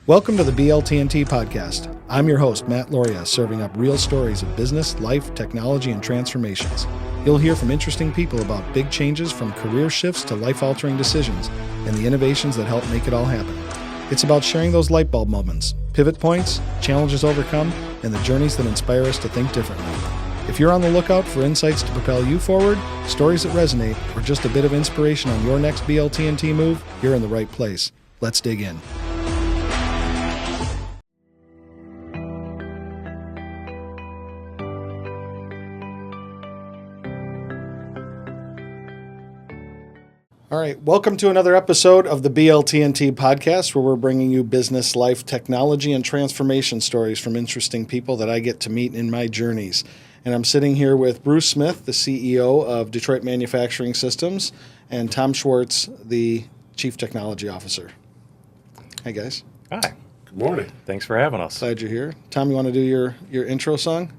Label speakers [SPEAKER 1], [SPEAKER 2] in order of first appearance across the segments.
[SPEAKER 1] Welcome to the BLTnT podcast. I'm your host, Matt Loria, serving up real stories of business, life, technology, and transformations. You'll hear from interesting people about big changes from career shifts to life-altering decisions and the innovations that help make it all happen. It's about sharing those light bulb moments, pivot points, challenges overcome, and the journeys that inspire us to think differently. If you're on the lookout for insights to propel you forward, stories that resonate, or just a bit of inspiration on your next BLTnT move, you're in the right place. Let's dig in. All right, welcome to another episode of the BLTnT podcast, where we're bringing you business, life, technology, and transformation stories from interesting people that I get to meet in my journeys. And I'm sitting here with Bruce Smith, the CEO of Detroit Manufacturing Systems, and Tom Swartz, the Chief Technology Officer. Hi, guys.
[SPEAKER 2] Hi.
[SPEAKER 3] Good morning.
[SPEAKER 2] Thanks for having us.
[SPEAKER 1] Glad you're here. Tom, you want to do your intro song?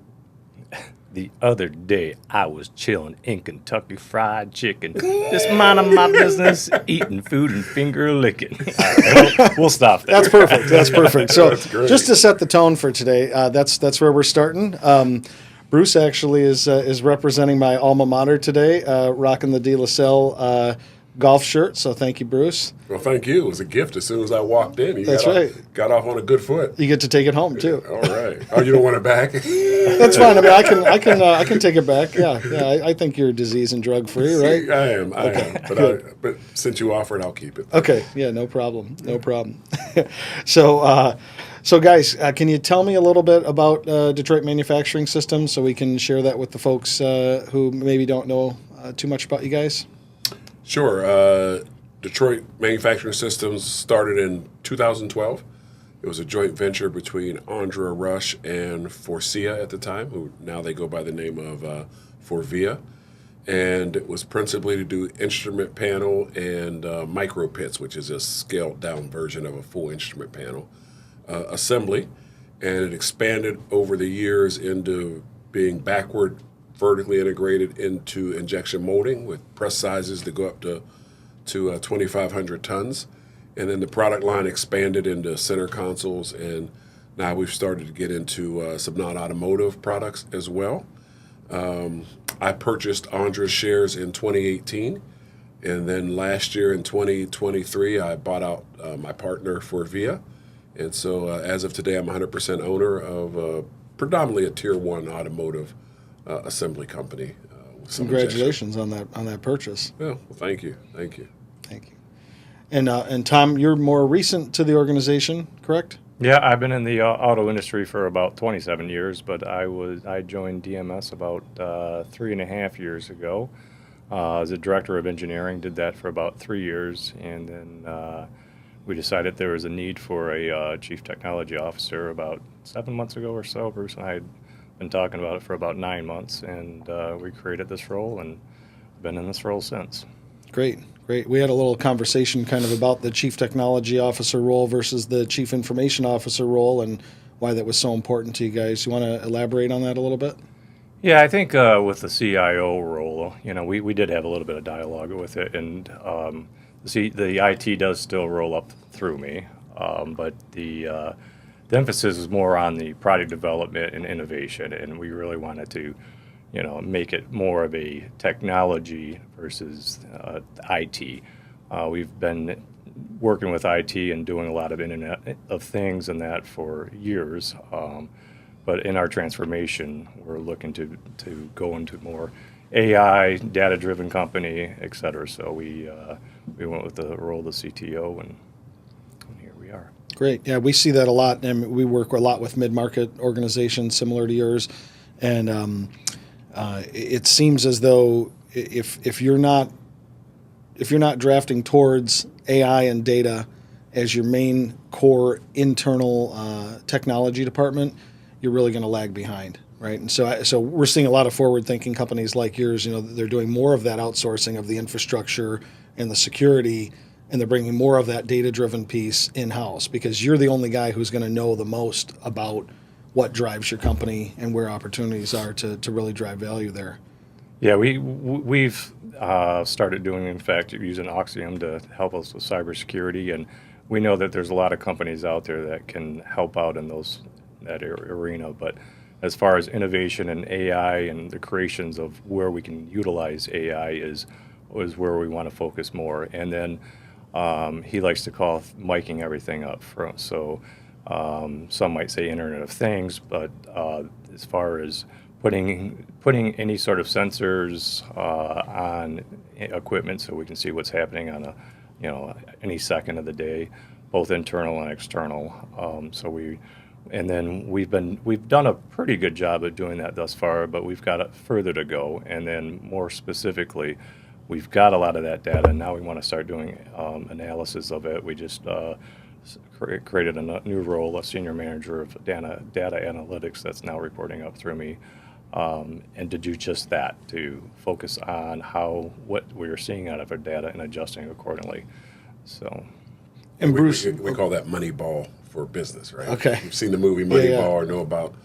[SPEAKER 2] The other day, I was chilling in Kentucky Fried Chicken, just minding my business, eating food and finger licking. All right, we'll stop there.
[SPEAKER 1] That's perfect. That's perfect. So
[SPEAKER 3] That's
[SPEAKER 1] just to set the tone for today, that's where we're starting. Bruce actually is representing my alma mater today, rocking the De La Salle golf shirt. So thank you, Bruce.
[SPEAKER 3] Well, thank you. It was a gift as soon as I walked in.
[SPEAKER 1] That's right.
[SPEAKER 3] Got off on a good foot.
[SPEAKER 1] You get to take it home too.
[SPEAKER 3] All right. Oh, you don't want it back?
[SPEAKER 1] That's fine. I mean, I can take it back. Yeah. I think you're disease and drug free, right?
[SPEAKER 3] I am. But since you offered, I'll keep it.
[SPEAKER 1] Okay. Yeah. No problem. No problem. So guys, can you tell me a little bit about Detroit Manufacturing Systems so we can share that with the folks who maybe don't know too much about you guys?
[SPEAKER 3] Sure. Detroit Manufacturing Systems started in 2012. It was a joint venture between Andrea Rush and Forcia at the time, who now they go by the name of Forvia. And it was principally to do instrument panel and micro pits, which is a scaled down version of a full instrument panel assembly. And it expanded over the years into being backward vertically integrated into injection molding with press sizes that go up to 2,500 tons. And then the product line expanded into center consoles, and now we've started to get into some non-automotive products as well. I purchased Andrea's shares in 2018, and then last year in 2023, I bought out my partner Forvia. And so as of today, I'm 100% owner of predominantly a Tier 1 automotive assembly company.
[SPEAKER 1] Congratulations on that purchase.
[SPEAKER 3] Well, thank you.
[SPEAKER 1] Thank you. And Tom, you're more recent to the organization, correct?
[SPEAKER 2] Yeah, I've been in the auto industry for about 27 years, but I joined DMS about 3.5 years ago as a director of engineering. Did that for about 3 years, and then we decided there was a need for a chief technology officer about 7 months ago or so. Bruce and I had been talking about it for about 9 months, and we created this role and been in this role since.
[SPEAKER 1] Great. We had a little conversation kind of about the chief technology officer role versus the chief information officer role and why that was so important to you guys. You want to elaborate on that a little bit?
[SPEAKER 2] Yeah, I think with the CIO role, we did have a little bit of dialogue with it, and the IT does still roll up through me, but the emphasis is more on the product development and innovation, and we really wanted to, make it more of a technology versus IT. We've been working with IT and doing a lot of Internet of Things and that for years, but in our transformation, we're looking to go into more AI, data-driven company, et cetera. So we went with the role of the CTO, and here we are.
[SPEAKER 1] Great. Yeah, we see that a lot, and we work a lot with mid-market organizations similar to yours. And it seems as though if you're not drafting towards AI and data as your main core internal technology department, you're really going to lag behind, right? And so we're seeing a lot of forward-thinking companies like yours. They're doing more of that outsourcing of the infrastructure and the security, and they're bringing more of that data-driven piece in-house because you're the only guy who's going to know the most about what drives your company and where opportunities are to really drive value there.
[SPEAKER 2] Yeah, we've started doing, in fact, using Oxium to help us with cybersecurity, and we know that there's a lot of companies out there that can help out in that arena. But as far as innovation and AI and the creations of where we can utilize AI is where we want to focus more. And then he likes to call miking everything up. So some might say Internet of Things, but as far as putting any sort of sensors on equipment so we can see what's happening on any second of the day, both internal and external. And then we've done a pretty good job at doing that thus far, but we've got further to go. And then more specifically, we've got a lot of that data, and now we want to start doing analysis of it. We just created a new role, a senior manager of data analytics that's now reporting up through me, and to do just that, to focus on what we're seeing out of our data and adjusting accordingly. So,
[SPEAKER 1] And Bruce,
[SPEAKER 3] we call that Moneyball for business, right?
[SPEAKER 1] Okay.
[SPEAKER 3] You've seen the movie Moneyball,
[SPEAKER 1] Yeah.
[SPEAKER 3] or know about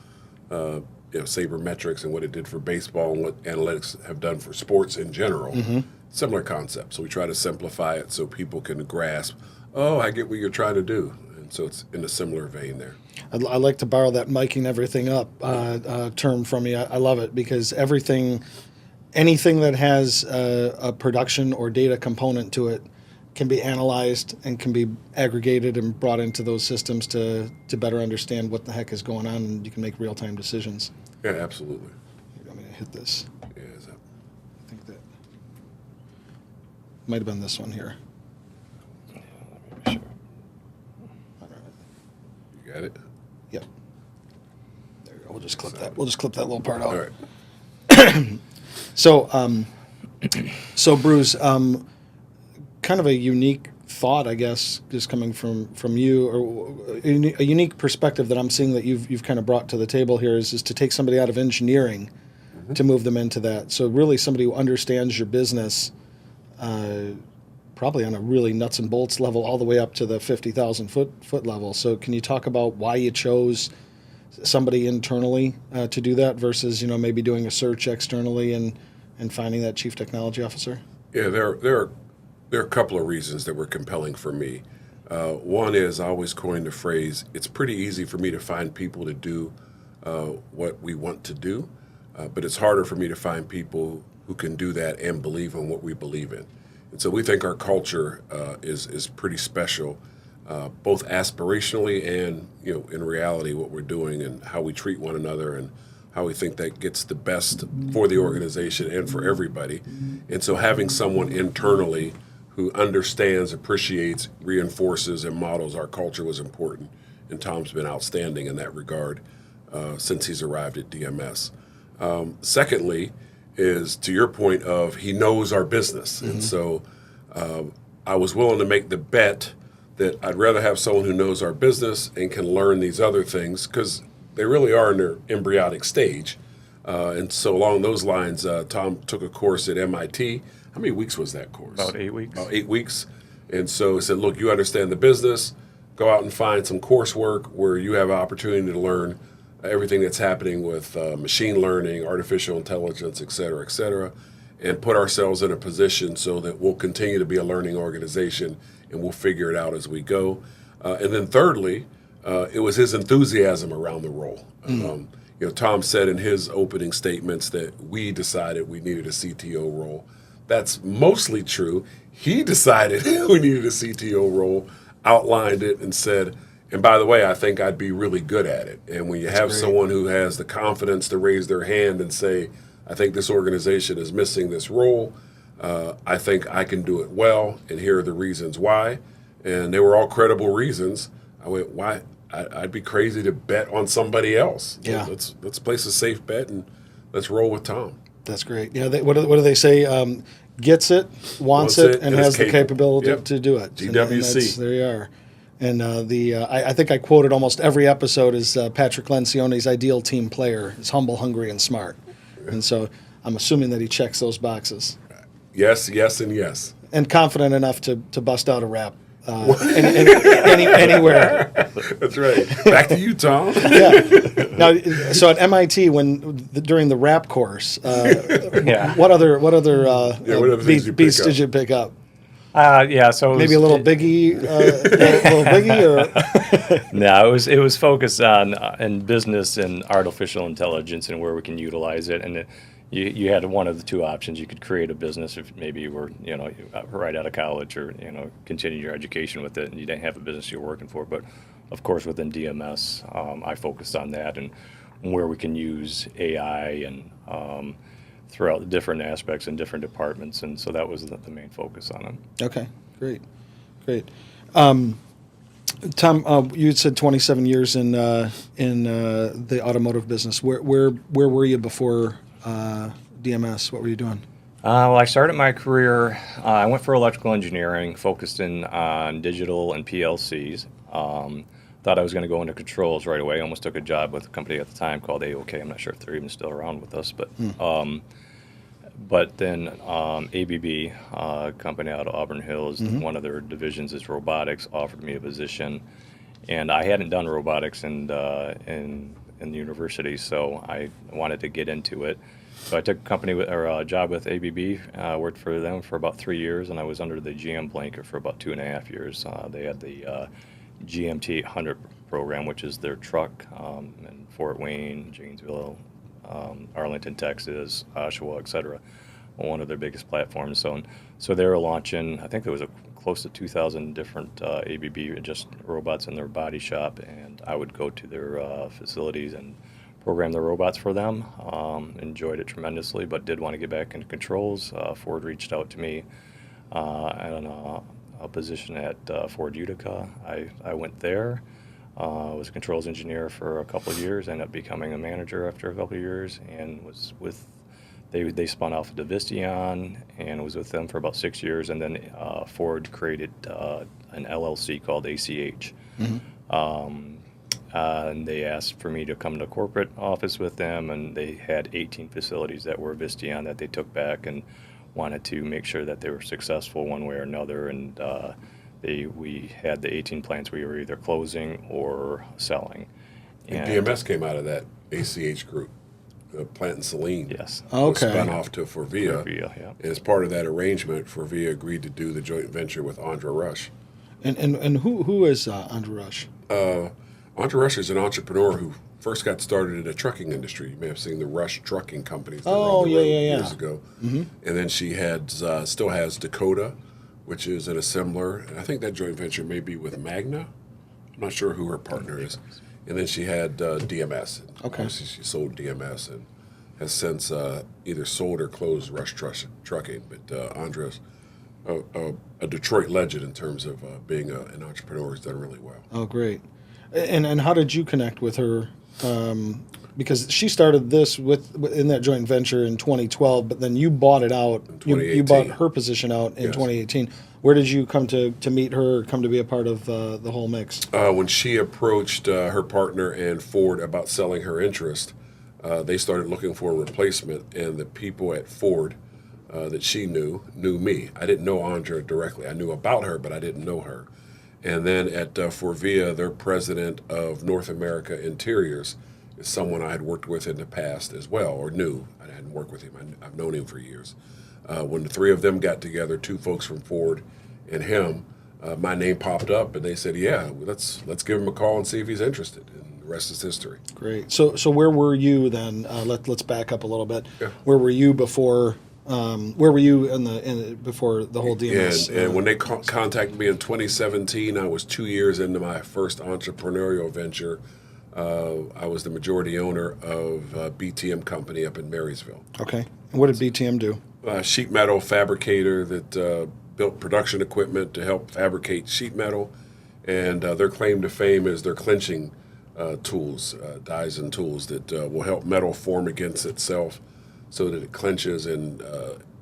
[SPEAKER 3] sabermetrics and what it did for baseball and what analytics have done for sports in general. Similar concept. So we try to simplify it so people can grasp, oh, I get what you're trying to do. And so it's in a similar vein there.
[SPEAKER 1] I like to borrow that miking everything up term from you. I love it because anything that has a production or data component to it can be analyzed and can be aggregated and brought into those systems to better understand what the heck is going on, and you can make real-time decisions.
[SPEAKER 3] Yeah, absolutely.
[SPEAKER 1] I'm going to hit this.
[SPEAKER 3] Yeah, is that,
[SPEAKER 1] I think that might have been this one here.
[SPEAKER 2] sure.
[SPEAKER 1] All right.
[SPEAKER 3] you got it?
[SPEAKER 1] Yep. There you go. We'll just clip that. We'll just clip that little part out.
[SPEAKER 3] All right.
[SPEAKER 1] So Bruce, kind of a unique thought, I guess, just coming from you, or a unique perspective that I'm seeing that you've kind of brought to the table here is to take somebody out of engineering to move them into that. So really somebody who understands your business, probably on a really nuts and bolts level, all the way up to the 50,000 foot level. So can you talk about why you chose somebody internally to do that versus maybe doing a search externally and finding that chief technology officer?
[SPEAKER 3] Yeah, there are a couple of reasons that were compelling for me. One is I always coined the phrase, it's pretty easy for me to find people to do what we want to do, but it's harder for me to find people who can do that and believe in what we believe in. And so we think our culture is pretty special, both aspirationally and in reality what we're doing and how we treat one another and how we think that gets the best for the organization and for everybody. And so having someone internally who understands, appreciates, reinforces, and models our culture was important. And Tom's been outstanding in that regard since he's arrived at DMS. Secondly, is to your point of he knows our business. And so I was willing to make the bet that I'd rather have someone who knows our business and can learn these other things because they really are in their embryonic stage. And so along those lines, Tom took a course at MIT. How many weeks was that course?
[SPEAKER 2] About 8 weeks.
[SPEAKER 3] About 8 weeks. And so he said, look, you understand the business. Go out and find some coursework where you have an opportunity to learn everything that's happening with machine learning, artificial intelligence, et cetera, and put ourselves in a position so that we'll continue to be a learning organization and we'll figure it out as we go. And then thirdly, it was his enthusiasm around the role. Tom said in his opening statements that we decided we needed a CTO role. That's mostly true. He decided we needed a CTO role, outlined it, and said, and by the way, I think I'd be really good at it. And when you have
[SPEAKER 1] great.
[SPEAKER 3] someone who has the confidence to raise their hand and say, I think this organization is missing this role, I think I can do it well, and here are the reasons why. And they were all credible reasons. I went, why? I'd be crazy to bet on somebody else.
[SPEAKER 1] Yeah.
[SPEAKER 3] Let's place a safe bet and let's roll with Tom.
[SPEAKER 1] That's great. Yeah, what do they say? Gets it, wants it, and has the capability to do it.
[SPEAKER 3] GWC.
[SPEAKER 1] There you are. And I think I quoted almost every episode as Patrick Lencioni's ideal team player is humble, hungry, and smart. And so I'm assuming that he checks those boxes.
[SPEAKER 3] Yes, and yes.
[SPEAKER 1] And confident enough to bust out a rap anywhere.
[SPEAKER 3] That's right. Back to you, Tom.
[SPEAKER 1] Yeah. Now, so at MIT, during the rap course, what other
[SPEAKER 3] things you
[SPEAKER 1] beats
[SPEAKER 3] pick
[SPEAKER 1] did you pick up?
[SPEAKER 2] Yeah, so it
[SPEAKER 1] Maybe a
[SPEAKER 2] was-
[SPEAKER 1] little biggie, little biggie, or
[SPEAKER 2] No, it was focused on in business and artificial intelligence and where we can utilize it. And you had one of the two options. You could create a business if maybe you were right out of college or continue your education with it, and you didn't have a business you're working for. But of course, within DMS, I focused on that and where we can use AI and throughout the different aspects and different departments. And so that was the main focus on it.
[SPEAKER 1] okay, great. Tom, you had said 27 years in the automotive business. Where were you before DMS? What were you doing?
[SPEAKER 2] Well, I started my career, I went for electrical engineering, focused in on digital and PLCs. Thought I was going to go into controls right away. Almost took a job with a company at the time called AOK. I'm not sure if they're even still around with us, but then ABB, company out of Auburn Hills, one of their divisions is robotics, offered me a position, and I hadn't done robotics in the university, so I wanted to get into it. So I took a job with ABB, worked for them for about 3 years, and I was under the GM blanket for about 2.5 years. They had the GMT 800 program, which is their truck in Fort Wayne, Janesville, Arlington, Texas, Oshawa, etc. One of their biggest platforms. So they were launching, I think there was close to 2,000 different ABB just robots in their body shop, and I would go to their facilities and program the robots for them. Enjoyed it tremendously, but did want to get back into controls. Ford reached out to me on a position at Ford Utica. I went there. Was a controls engineer for a couple of years, ended up becoming a manager after a couple of years, and was with, they spun off of Visteon and was with them for about 6 years, and then Ford created an LLC called ACH. And they asked for me to come to corporate office with them, and they had 18 facilities that were Visteon that they took back and wanted to make sure that they were successful one way or another, and we had the 18 plants we were either closing or selling.
[SPEAKER 3] And DMS came out of that ACH group, plant in Saline.
[SPEAKER 2] Yes.
[SPEAKER 3] Was
[SPEAKER 1] Okay.
[SPEAKER 3] spun off to Forvia.
[SPEAKER 2] Yeah.
[SPEAKER 3] And as part of that arrangement, Forvia agreed to do the joint venture with Andra Rush.
[SPEAKER 1] And who is Andrew Rush?
[SPEAKER 3] Andra Rush is an entrepreneur who first got started in the trucking industry. You may have seen the Rush trucking companies that were on the road years ago. And then she still has Dakota, which is an assembler. And I think that joint venture may be with Magna. I'm not sure who her partner is. And then she had DMS. And
[SPEAKER 1] Okay.
[SPEAKER 3] obviously she sold DMS and has since either sold or closed Rush Trucking. But Andra's a Detroit legend in terms of being an entrepreneur who's done really well.
[SPEAKER 1] Oh, great. And how did you connect with her? Because she started this in that joint venture in 2012, but then you bought it out. You bought her position out in 2018. Where did you come to meet her, or come to be a part of the whole mix?
[SPEAKER 3] When she approached her partner and Ford about selling her interest, they started looking for a replacement, and the people at Ford that she knew me. I didn't know Andra directly. I knew about her, but I didn't know her. And then at Forvia, their president of North America Interiors is someone I had worked with in the past as well, or knew. I hadn't worked with him. I've known him for years. When the three of them got together, two folks from Ford and him, my name popped up, and they said, "Yeah, let's give him a call and see if he's interested." And the rest is history.
[SPEAKER 1] Great. So where were you then? Let's back up a little bit.
[SPEAKER 3] Yeah.
[SPEAKER 1] Where were you before? Where were you before the whole DMS?
[SPEAKER 3] And when they contacted me in 2017, I was 2 years into my first entrepreneurial venture. I was the majority owner of BTM Company up in Marysville.
[SPEAKER 1] Okay. And what did BTM do?
[SPEAKER 3] Sheet metal fabricator that built production equipment to help fabricate sheet metal, and their claim to fame is their clinching tools, dies and tools that will help metal form against itself so that it clenches and,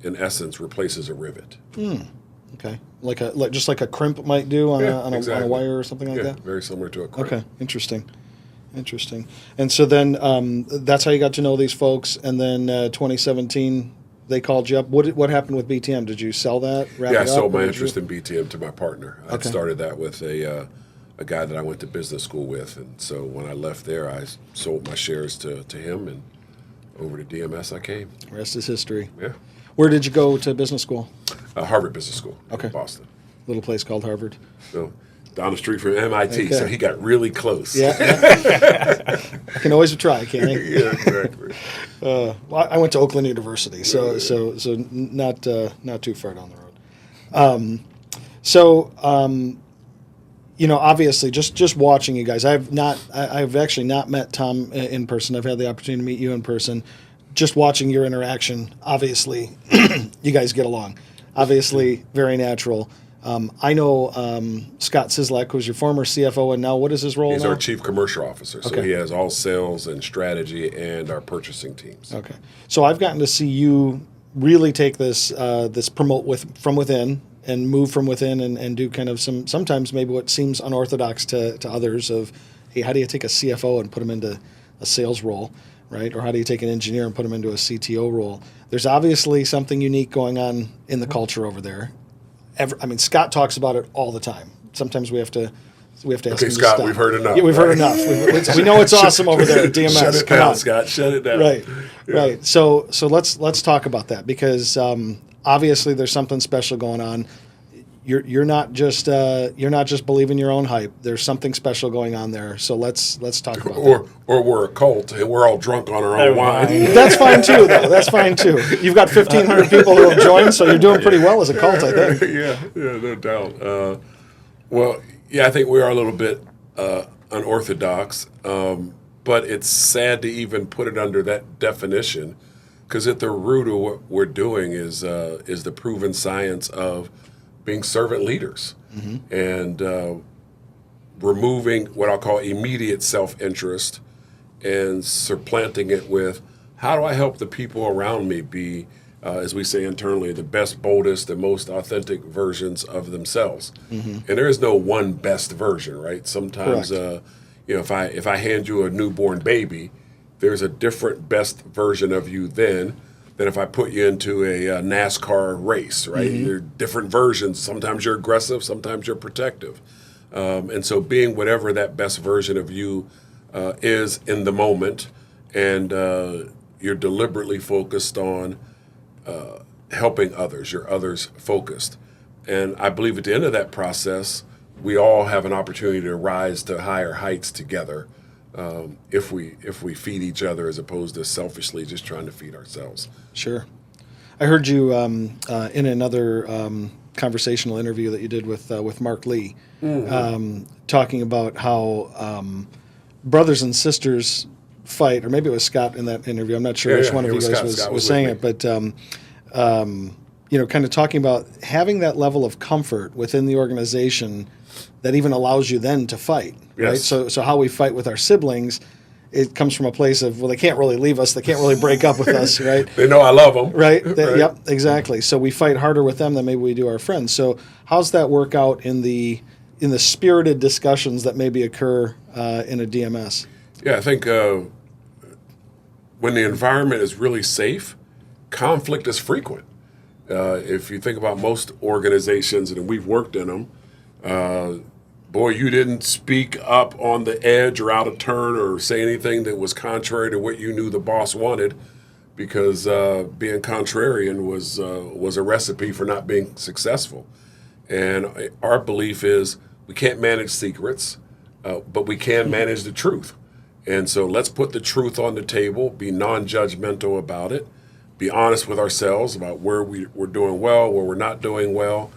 [SPEAKER 3] in essence, replaces a rivet.
[SPEAKER 1] Okay. Just like a crimp might do on
[SPEAKER 3] exactly.
[SPEAKER 1] a wire or something like
[SPEAKER 3] Yeah,
[SPEAKER 1] that?
[SPEAKER 3] very similar to a crimp.
[SPEAKER 1] Okay. Interesting. And so then that's how you got to know these folks, and then 2017 they called you up. What happened with BTM? Did you sell that?
[SPEAKER 3] I sold my interest in BTM to my partner. I
[SPEAKER 1] Okay.
[SPEAKER 3] started that with a guy that I went to business school with, and so when I left there, I sold my shares to him, and over to DMS I came.
[SPEAKER 1] The rest is history.
[SPEAKER 3] Yeah.
[SPEAKER 1] Where did you go to business school?
[SPEAKER 3] Harvard Business School
[SPEAKER 1] Okay.
[SPEAKER 3] in Boston.
[SPEAKER 1] Little place called Harvard.
[SPEAKER 3] So down the street from MIT,
[SPEAKER 1] Okay.
[SPEAKER 3] so he got really close.
[SPEAKER 1] Yeah. I can always try, can't I?
[SPEAKER 3] Yeah, exactly.
[SPEAKER 1] Well, I went to Oakland University, so not too far down the road. Obviously, just watching you guys, I've actually not met Tom in person. I've had the opportunity to meet you in person. Just watching your interaction, obviously, you guys get along. Obviously, very natural. I know Scott Sislak, who's your former CFO, and now what is his role
[SPEAKER 3] He's
[SPEAKER 1] now?
[SPEAKER 3] our chief commercial officer, so
[SPEAKER 1] Okay.
[SPEAKER 3] he has all sales and strategy and our purchasing teams.
[SPEAKER 1] Okay, so I've gotten to see you really take this promote from within and move from within and do kind of sometimes maybe what seems unorthodox to others of, hey, how do you take a CFO and put him into a sales role, right? Or how do you take an engineer and put him into a CTO role? There's obviously something unique going on in the culture over there. Scott talks about it all the time. Sometimes we have to ask
[SPEAKER 3] Okay,
[SPEAKER 1] him to
[SPEAKER 3] Scott,
[SPEAKER 1] stop.
[SPEAKER 3] we've heard enough.
[SPEAKER 1] Yeah, we've heard enough. We know it's awesome over there at DMS.
[SPEAKER 3] Shut it
[SPEAKER 1] Come
[SPEAKER 3] down,
[SPEAKER 1] on.
[SPEAKER 3] Scott. Shut it down.
[SPEAKER 1] Right,
[SPEAKER 3] Yeah.
[SPEAKER 1] right. So let's talk about that because obviously there's something special going on. You're not just believing your own hype. There's something special going on there. So let's talk about that.
[SPEAKER 3] Or we're a cult and we're all drunk on our own wine.
[SPEAKER 1] That's fine too, though. That's fine too. You've got 1,500 people who have joined, so you're doing pretty well as a cult, I think.
[SPEAKER 3] yeah, no doubt. I think we are a little bit unorthodox, but it's sad to even put it under that definition because at the root of what we're doing is the proven science of being servant leaders and removing what I'll call immediate self-interest and supplanting it with how do I help the people around me be, as we say internally, the best, boldest, and most authentic versions of themselves. And there is no one best version, right? Sometimes, if I hand you a newborn baby, there's a different best version of you then than if I put you into a NASCAR race, right? There are different versions. Sometimes you're aggressive, sometimes you're protective. And so being whatever that best version of you is in the moment, and you're deliberately focused on helping others, you're others focused. And I believe at the end of that process, we all have an opportunity to rise to higher heights together if we feed each other as opposed to selfishly just trying to feed ourselves.
[SPEAKER 1] Sure. I heard you in another conversational interview that you did with Mark Lee, talking about how brothers and sisters fight, or maybe it was Scott in that interview. I'm not sure which one of you guys was saying it, but kind of talking about having that level of comfort within the organization that even allows you then to fight, right? So how we fight with our siblings, it comes from a place of, well, they can't really leave us, they can't really break up with us, right?
[SPEAKER 3] They know I love them.
[SPEAKER 1] Right? Yep, exactly. So we fight harder with them than maybe we do our friends. So how's that work out in the spirited discussions that maybe occur in a DMS?
[SPEAKER 3] Yeah, I think when the environment is really safe, conflict is frequent. If you think about most organizations, and we've worked in them, boy, you didn't speak up on the edge or out of turn or say anything that was contrary to what you knew the boss wanted, because being contrarian was a recipe for not being successful. And our belief is we can't manage secrets, but we can manage the truth. And so let's put the truth on the table, be non-judgmental about it, be honest with ourselves about where we're doing well, where we're not doing well.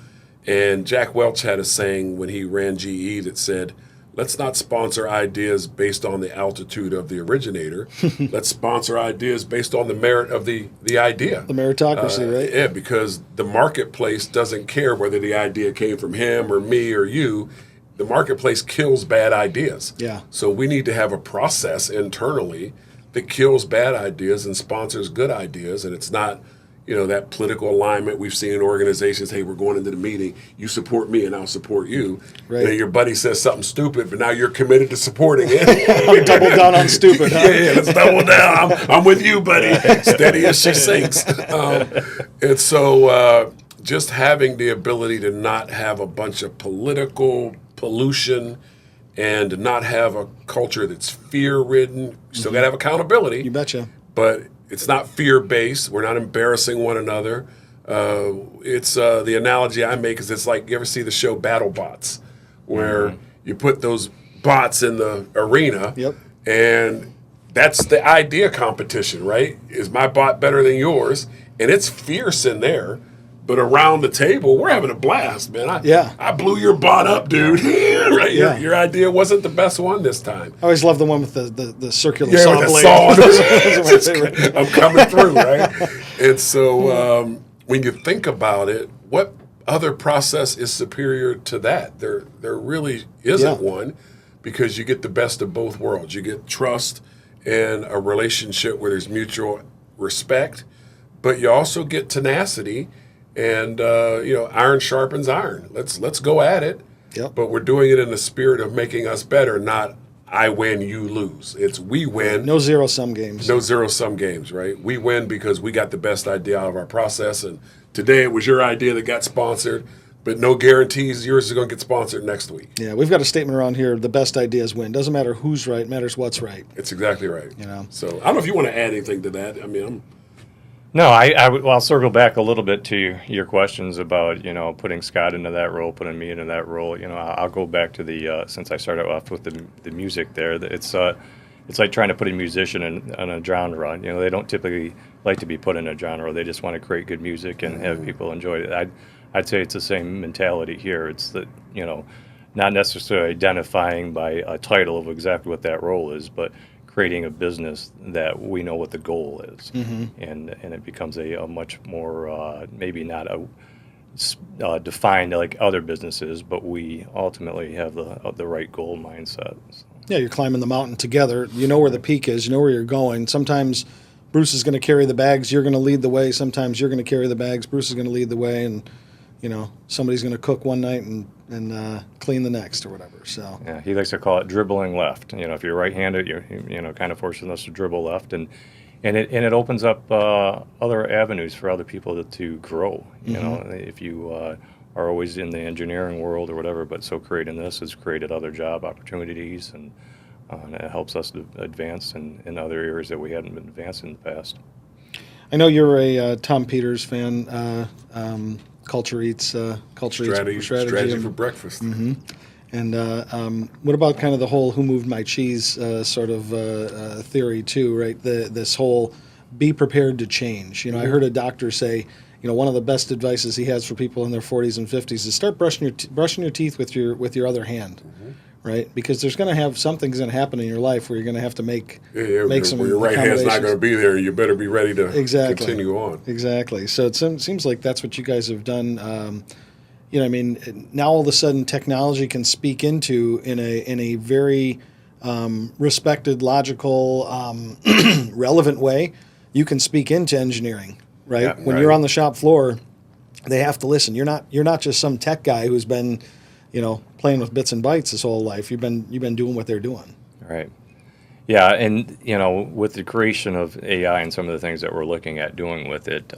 [SPEAKER 3] And Jack Welch had a saying when he ran GE that said, let's not sponsor ideas based on the altitude of the originator. Let's sponsor ideas based on the merit of the idea.
[SPEAKER 1] The meritocracy, right?
[SPEAKER 3] Yeah, because the marketplace doesn't care whether the idea came from him or me or you. The marketplace kills bad ideas.
[SPEAKER 1] Yeah.
[SPEAKER 3] So we need to have a process internally that kills bad ideas and sponsors good ideas. And it's not, that political alignment we've seen in organizations. Hey, we're going into the meeting. You support me and I'll support you.
[SPEAKER 1] Right.
[SPEAKER 3] And your buddy says something stupid, but now you're committed to supporting it.
[SPEAKER 1] Double down on stupid, huh?
[SPEAKER 3] Yeah, let's double down. I'm with you, buddy. Steady as she sinks. And so just having the ability to not have a bunch of political pollution and not have a culture that's fear-ridden. You still got to have accountability.
[SPEAKER 1] You betcha.
[SPEAKER 3] But It's not fear-based. We're not embarrassing one another. It's the analogy I make is it's like, you ever see the show Battle Bots, where you put those bots in the arena,
[SPEAKER 1] Yep.
[SPEAKER 3] and that's the idea competition, right? Is my bot better than yours? And it's fierce in there. But around the table, we're having a blast, man. I blew your bot up, dude. Right?
[SPEAKER 1] Yeah.
[SPEAKER 3] Your idea wasn't the best one this time.
[SPEAKER 1] I always love the one with the circular
[SPEAKER 3] Yeah,
[SPEAKER 1] saw
[SPEAKER 3] with the
[SPEAKER 1] blade.
[SPEAKER 3] saw.
[SPEAKER 1] Those are my favorite.
[SPEAKER 3] I'm coming through, right? And so when you think about it, what other process is superior to that? There really isn't one, because you get the best of both worlds. You get trust and a relationship where there's mutual respect, but you also get tenacity. And iron sharpens iron. Let's go at it.
[SPEAKER 1] Yep.
[SPEAKER 3] But we're doing it in the spirit of making us better, not I win, you lose. It's we win.
[SPEAKER 1] No zero-sum games.
[SPEAKER 3] No zero-sum games, right? We win because we got the best idea out of our process. And today it was your idea that got sponsored, but no guarantees yours is going to get sponsored next week.
[SPEAKER 1] Yeah, we've got a statement around here: the best ideas win. Doesn't matter who's right; matters what's right.
[SPEAKER 3] It's exactly right. So I don't know if you want to add anything to that. I mean,
[SPEAKER 2] No, I'll circle back a little bit to your questions about, putting Scott into that role, putting me into that role. I'll go back to the, since I started off with the music there, it's like trying to put a musician in a genre. They don't typically like to be put in a genre. They just want to create good music and have people enjoy it. I'd say it's the same mentality here. It's that, not necessarily identifying by a title of exactly what that role is, but creating a business that we know what the goal is, and it becomes a much more maybe not a defined like other businesses, but we ultimately have the right goal mindset. So.
[SPEAKER 1] Yeah, you're climbing the mountain together. You know where the peak is. You know where you're going. Sometimes Bruce is going to carry the bags. You're going to lead the way. Sometimes you're going to carry the bags. Bruce is going to lead the way, and somebody's going to cook one night and clean the next or whatever. So
[SPEAKER 2] yeah, he likes to call it dribbling left. If you're right-handed, you're kind of forcing us to dribble left, and it opens up other avenues for other people to grow. If you are always in the engineering world or whatever, but so creating this has created other job opportunities, and it helps us to advance in other areas that we hadn't been advanced in the past.
[SPEAKER 1] I know you're a Tom Peters fan. Culture Eats
[SPEAKER 3] strategy for breakfast.
[SPEAKER 1] And what about kind of the whole "who moved my cheese" sort of theory too, right? This whole be prepared to change. I heard a doctor say, one of the best advices he has for people in their 40s and 50s is start brushing your teeth with your other hand, right? Because there's going to have something's going to happen in your life where you're going to have to make some
[SPEAKER 3] where your right hand's not going to be there. You better be ready to
[SPEAKER 1] Exactly.
[SPEAKER 3] continue on.
[SPEAKER 1] Exactly. So it seems like that's what you guys have done. Now all of a sudden technology can speak into in a very respected, logical, relevant way. You can speak into engineering, right?
[SPEAKER 3] Yeah,
[SPEAKER 1] when you're on the shop floor, they have to listen. You're not just some tech guy who's been, playing with bits and bytes his whole life. You've been doing what they're doing.
[SPEAKER 2] Right. Yeah, and with the creation of AI and some of the things that we're looking at doing with it,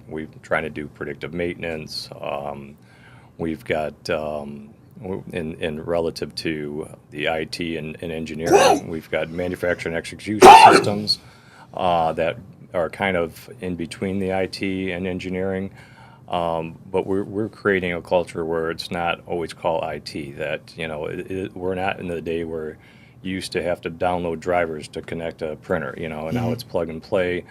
[SPEAKER 2] we've trying to do predictive maintenance. We've got in relative to the IT and engineering, we've got manufacturing execution systems that are kind of in between the IT and engineering. But we're creating a culture where it's not always called IT. That we're not in the day where you used to have to download drivers to connect a printer, and now it's plug and play.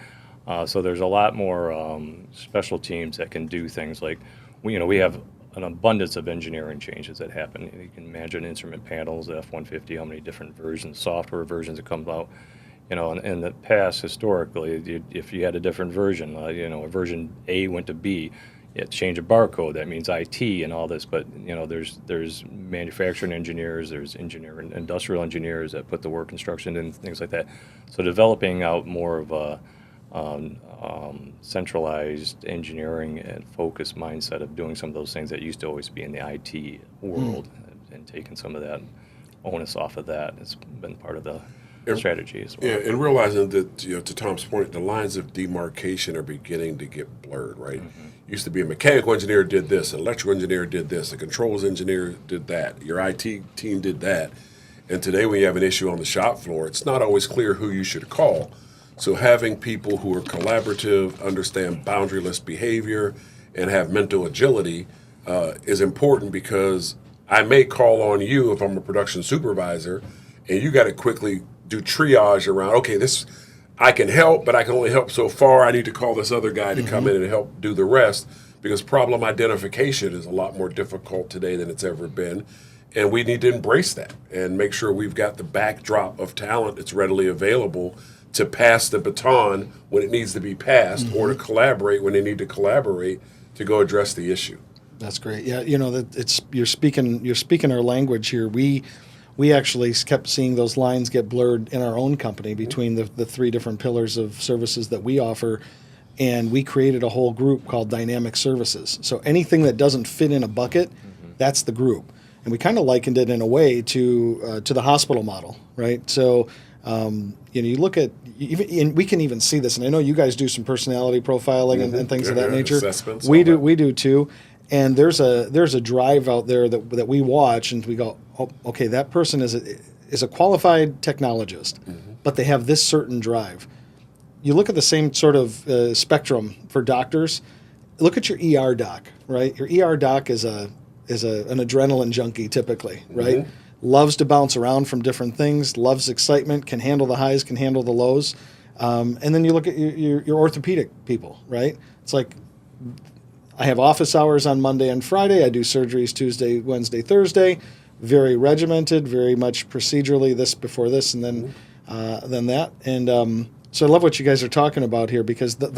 [SPEAKER 2] So there's a lot more special teams that can do things like we have an abundance of engineering changes that happen. You can imagine instrument panels, the F-150, how many different versions, software versions that come out. In the past, historically, if you had a different version, a version A went to B, you had to change a barcode. That means IT and all this. But there's manufacturing engineers, there's industrial engineers that put the work instruction and things like that. So developing out more of a centralized engineering and focused mindset of doing some of those things that used to always be in the IT world, and taking some of that onus off of that has been part of the strategy as well.
[SPEAKER 3] Yeah, and realizing that, to Tom's point, the lines of demarcation are beginning to get blurred, right? Used to be a mechanical engineer did this, an electrical engineer did this, a controls engineer did that, your IT team did that. And today when you have an issue on the shop floor, it's not always clear who you should call. So having people who are collaborative, understand boundaryless behavior, and have mental agility is important, because I may call on you if I'm a production supervisor, and you got to quickly do triage around, okay, this I can help, but I can only help so far. I need to call this other guy to come in and help do the rest, because problem identification is a lot more difficult today than it's ever been. And we need to embrace that and make sure we've got the backdrop of talent that's readily available to pass the baton when it needs to be passed, or to collaborate when they need to collaborate to go address the issue.
[SPEAKER 1] That's great. Yeah, you're speaking our language here. We actually kept seeing those lines get blurred in our own company between the three different pillars of services that we offer, and we created a whole group called Dynamic Services. So anything that doesn't fit in a bucket, that's the group. And we kind of likened it in a way to the hospital model, right? So you look at and we can even see this, and I know you guys do some personality profiling and things of that nature.
[SPEAKER 3] Assessments,
[SPEAKER 1] We do too. And there's a drive out there that we watch, and we go, oh, okay, that person is a qualified technologist, but they have this certain drive. You look at the same sort of spectrum for doctors. Look at your ER doc, right? Your ER doc is an adrenaline junkie typically, right? Loves to bounce around from different things, loves excitement, can handle the highs, can handle the lows. And then you look at your orthopedic people, right? It's like, I have office hours on Monday and Friday. I do surgeries Tuesday, Wednesday, Thursday. Very regimented, very much procedurally, this before this, and then that. And so I love what you guys are talking about here, because the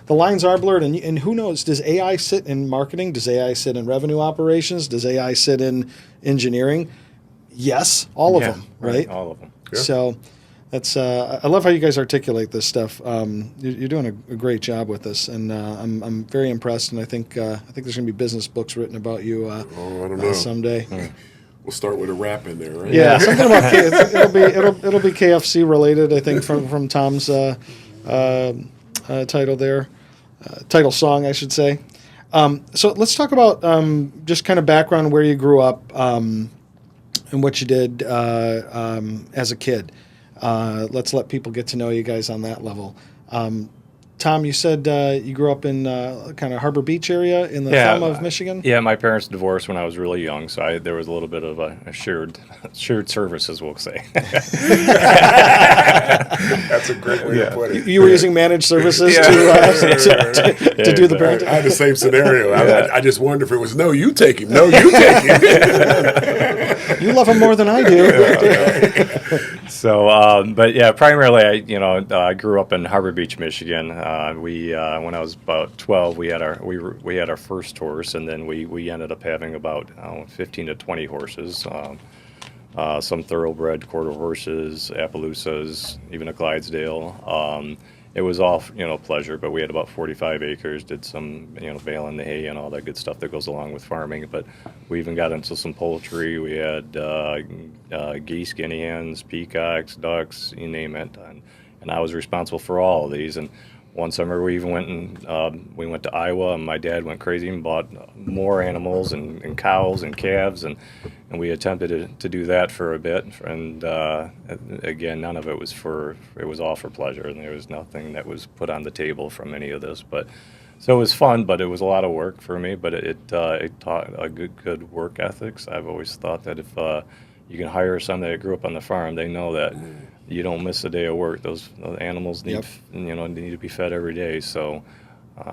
[SPEAKER 1] lines are blurred. And who knows? Does AI sit in marketing? Does AI sit in revenue operations? Does AI sit in engineering? Yes, all of them, right?
[SPEAKER 2] All of them.
[SPEAKER 3] Yeah.
[SPEAKER 1] So that's I love how you guys articulate this stuff. You're doing a great job with this, and I'm very impressed. And I think there's going to be business books written about you
[SPEAKER 3] I don't know.
[SPEAKER 1] someday.
[SPEAKER 3] We'll start with a rap in there, right?
[SPEAKER 1] Yeah, something about it'll be KFC related. I think from Tom's title there, title song, I should say. So let's talk about just kind of background, where you grew up, and what you did as a kid. Let's let people get to know you guys on that level. Tom, you said you grew up in kind of Harbor Beach area in the Thelma of Michigan?
[SPEAKER 2] Yeah, my parents divorced when I was really young, so there was a little bit of a shared services, we'll say.
[SPEAKER 3] That's a great way to put it.
[SPEAKER 1] You were using managed services to do the parenting?
[SPEAKER 3] I had the same scenario. I just wondered if it was, no, you take him. No, you take him.
[SPEAKER 1] You love him more than I do.
[SPEAKER 2] So, but yeah, primarily, I grew up in Harbor Beach, Michigan. When I was about 12, we had our first horse, and then we ended up having about 15 to 20 horses. Some thoroughbred quarter horses, Appaloosas, even a Clydesdale. It was all pleasure, but we had about 45 acres. Did some baling the hay and all that good stuff that goes along with farming. But we even got into some poultry. We had geese, guinea hens, peacocks, ducks, you name it. And I was responsible for all of these. And one summer we even went to Iowa, and my dad went crazy and bought more animals and cows and calves, and we attempted to do that for a bit. And again, none of it was it was all for pleasure, and there was nothing that was put on the table from any of this. But so it was fun, but it was a lot of work for me. But it taught a good work ethics. I've always thought that if you can hire somebody that grew up on the farm, they know that you don't miss a day of work. Those animals need need to be fed every day. So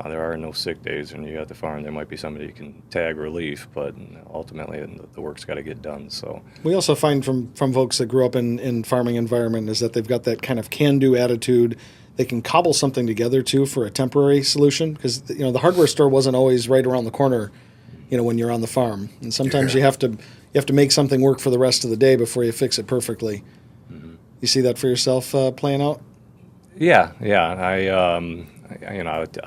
[SPEAKER 2] there are no sick days when you're at the farm. There might be somebody you can tag relief, but ultimately the work's got to get done. So
[SPEAKER 1] we also find from folks that grew up in farming environment is that they've got that kind of can-do attitude. They can cobble something together too for a temporary solution, because the hardware store wasn't always right around the corner, when you're on the farm, and sometimes you have to make something work for the rest of the day before you fix it perfectly. You see that for yourself playing out?
[SPEAKER 2] Yeah. I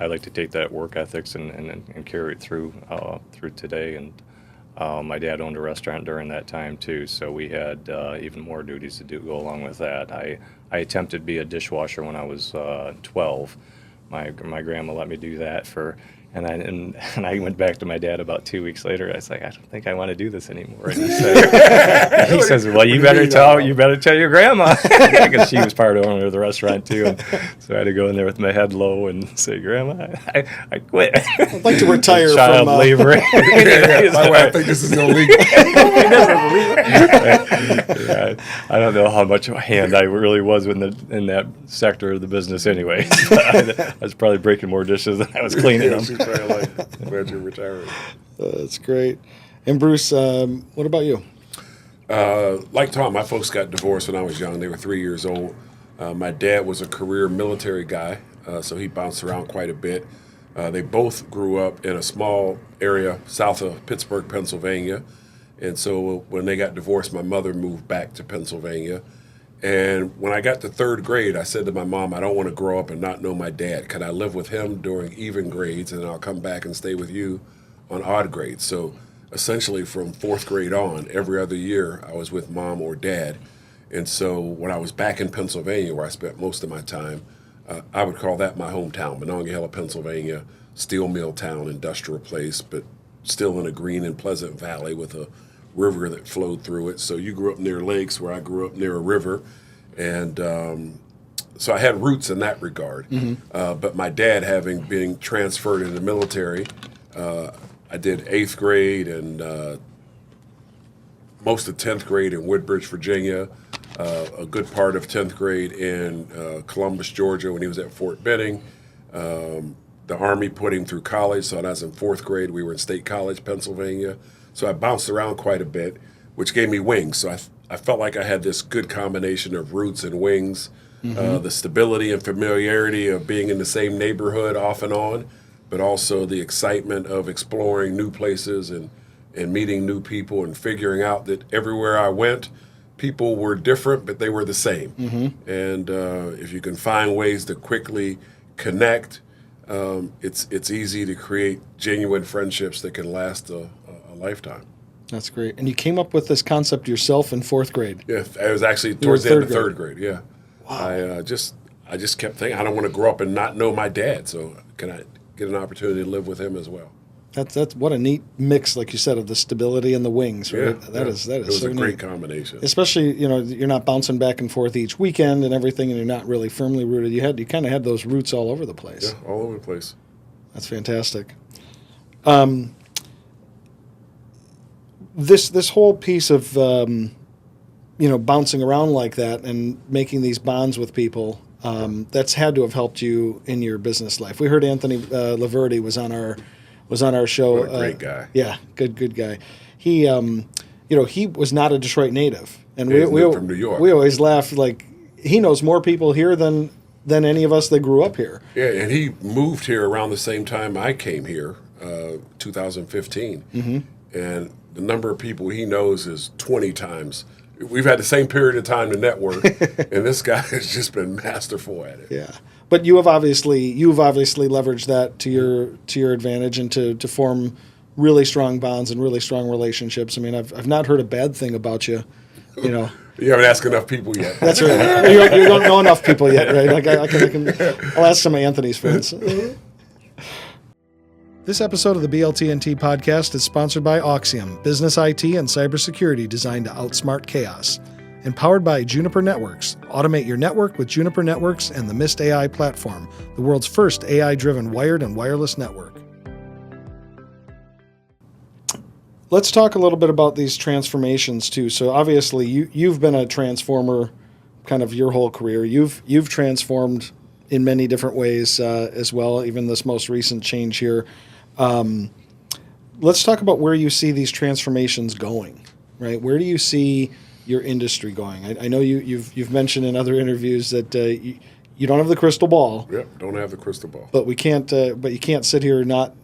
[SPEAKER 2] like to take that work ethics and carry it through today. And my dad owned a restaurant during that time too, so we had even more duties to go along with that. I attempted to be a dishwasher when I was 12. My grandma let me do that And I went back to my dad about 2 weeks later. I was like, I don't think I want to do this anymore. And he says, well, you better tell your grandma, because she was part owner of the restaurant too. And so I had to go in there with my head low and say, Grandma, I quit.
[SPEAKER 1] I'd like to retire
[SPEAKER 2] Child
[SPEAKER 1] from
[SPEAKER 2] labor.
[SPEAKER 3] My wife thinks this is illegal.
[SPEAKER 2] Yeah, I don't know how much hand I really was in that sector of the business anyway. I was probably breaking more dishes than I was cleaning them.
[SPEAKER 3] She's probably like, glad you're retiring.
[SPEAKER 1] That's great. And Bruce, what about you?
[SPEAKER 3] Like Tom, my folks got divorced when I was young. They were 3 years old. My dad was a career military guy, so he bounced around quite a bit. They both grew up in a small area south of Pittsburgh, Pennsylvania. And so when they got divorced, my mother moved back to Pennsylvania. And when I got to third grade, I said to my mom, I don't want to grow up and not know my dad. Can I live with him during even grades, and then I'll come back and stay with you on odd grades? So essentially from fourth grade on, every other year, I was with mom or dad. And so when I was back in Pennsylvania, where I spent most of my time, I would call that my hometown, Monongahela, Pennsylvania, steel mill town, industrial place, but still in a green and pleasant valley with a river that flowed through it. So you grew up near lakes, where I grew up near a river. And so I had roots in that regard. But my dad, having been transferred in the military, I did 8th grade and most of 10th grade in Woodbridge, Virginia, a good part of 10th grade in Columbus, Georgia, when he was at Fort Benning. The Army put him through college, so when I was in 4th grade, we were in State College, Pennsylvania. So I bounced around quite a bit, which gave me wings. So I felt like I had this good combination of roots and wings, the stability and familiarity of being in the same neighborhood off and on, but also the excitement of exploring new places and meeting new people and figuring out that everywhere I went, people were different, but they were the same. And if you can find ways to quickly connect, it's easy to create genuine friendships that can last a lifetime.
[SPEAKER 1] That's great. And you came up with this concept yourself in 4th grade.
[SPEAKER 3] Yeah, it was actually towards the end of
[SPEAKER 1] third
[SPEAKER 3] third grade. Yeah.
[SPEAKER 1] Wow.
[SPEAKER 3] I just kept thinking, I don't want to grow up and not know my dad, so can I get an opportunity to live with him as well?
[SPEAKER 1] That's what a neat mix, like you said, of the stability and the wings, right? That is
[SPEAKER 3] it was
[SPEAKER 1] so
[SPEAKER 3] a great
[SPEAKER 1] neat.
[SPEAKER 3] combination.
[SPEAKER 1] Especially, you're not bouncing back and forth each weekend and everything, and you're not really firmly rooted. You kind of had those roots all over the place.
[SPEAKER 3] Yeah, all over the place.
[SPEAKER 1] That's fantastic. This whole piece of bouncing around like that and making these bonds with people, that's had to have helped you in your business life. We heard Anthony Laverty was on our show.
[SPEAKER 3] What a great guy.
[SPEAKER 1] Yeah, good guy. He he was not a Detroit native, and
[SPEAKER 3] Yeah,
[SPEAKER 1] we
[SPEAKER 3] from New York.
[SPEAKER 1] We always laugh, like, he knows more people here than any of us that grew up here.
[SPEAKER 3] Yeah, and he moved here around the same time I came here, 2015. And the number of people he knows is 20 times. We've had the same period of time to network, and this guy has just been masterful at it.
[SPEAKER 1] Yeah, but you've obviously leveraged that to your advantage and to form really strong bonds and really strong relationships. I mean, I've not heard a bad thing about you.
[SPEAKER 3] You haven't asked enough people yet.
[SPEAKER 1] That's right. You don't know enough people yet, right? Like I'll ask some of Anthony's friends. This episode of the BLTnT podcast is sponsored by Auxium, business IT and cybersecurity designed to outsmart chaos. Empowered by Juniper Networks. Automate your network with Juniper Networks and the Mist AI platform, the world's first AI-driven wired and wireless network. Let's talk a little bit about these transformations too. So obviously you've been a transformer kind of your whole career. You've transformed in many different ways as well, even this most recent change here. Let's talk about where you see these transformations going, right? Where do you see your industry going? I know you've mentioned in other interviews that you don't have the crystal ball.
[SPEAKER 3] Yep, don't have the crystal ball.
[SPEAKER 1] But we can't. But you can't sit here not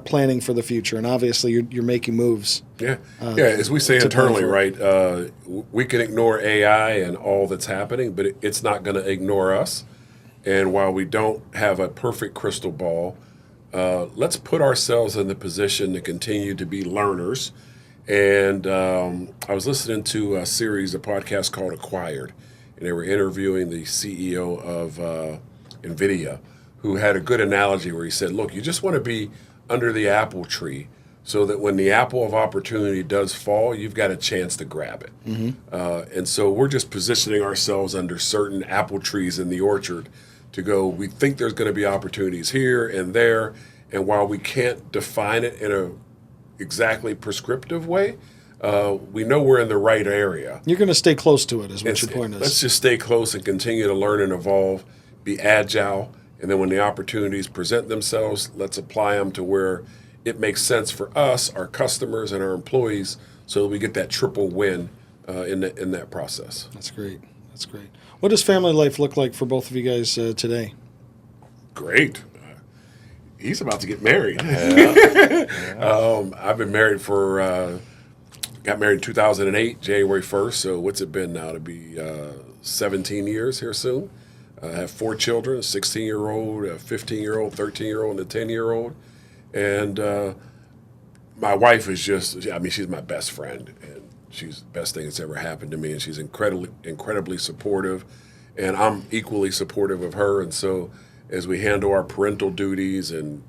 [SPEAKER 1] planning for the future. And obviously, you're making moves.
[SPEAKER 3] Yeah, as we say internally, right? We can ignore AI and all that's happening, but it's not going to ignore us. And while we don't have a perfect crystal ball, let's put ourselves in the position to continue to be learners. And I was listening to a podcast called Acquired, and they were interviewing the CEO of NVIDIA, who had a good analogy where he said, look, you just want to be under the apple tree so that when the apple of opportunity does fall, you've got a chance to grab it. And so we're just positioning ourselves under certain apple trees in the orchard to go, we think there's going to be opportunities here and there. And while we can't define it in a exactly prescriptive way, we know we're in the right area.
[SPEAKER 1] You're going to stay close to it, is what your point is.
[SPEAKER 3] Let's just stay close and continue to learn and evolve, be agile, and then when the opportunities present themselves, let's apply them to where it makes sense for us, our customers, and our employees, so that we get that triple win in that process.
[SPEAKER 1] That's great. That's great. What does family life look like for both of you guys today?
[SPEAKER 3] Great. He's about to get married. I've been married got married in 2008, January 1st. So what's it been now? To be 17 years here soon. I have 4 children, a 16-year-old, a 15-year-old, 13-year-old, and a 10-year-old. And my wife is she's my best friend. And she's the best thing that's ever happened to me. And she's incredibly supportive. And I'm equally supportive of her. And so as we handle our parental duties and,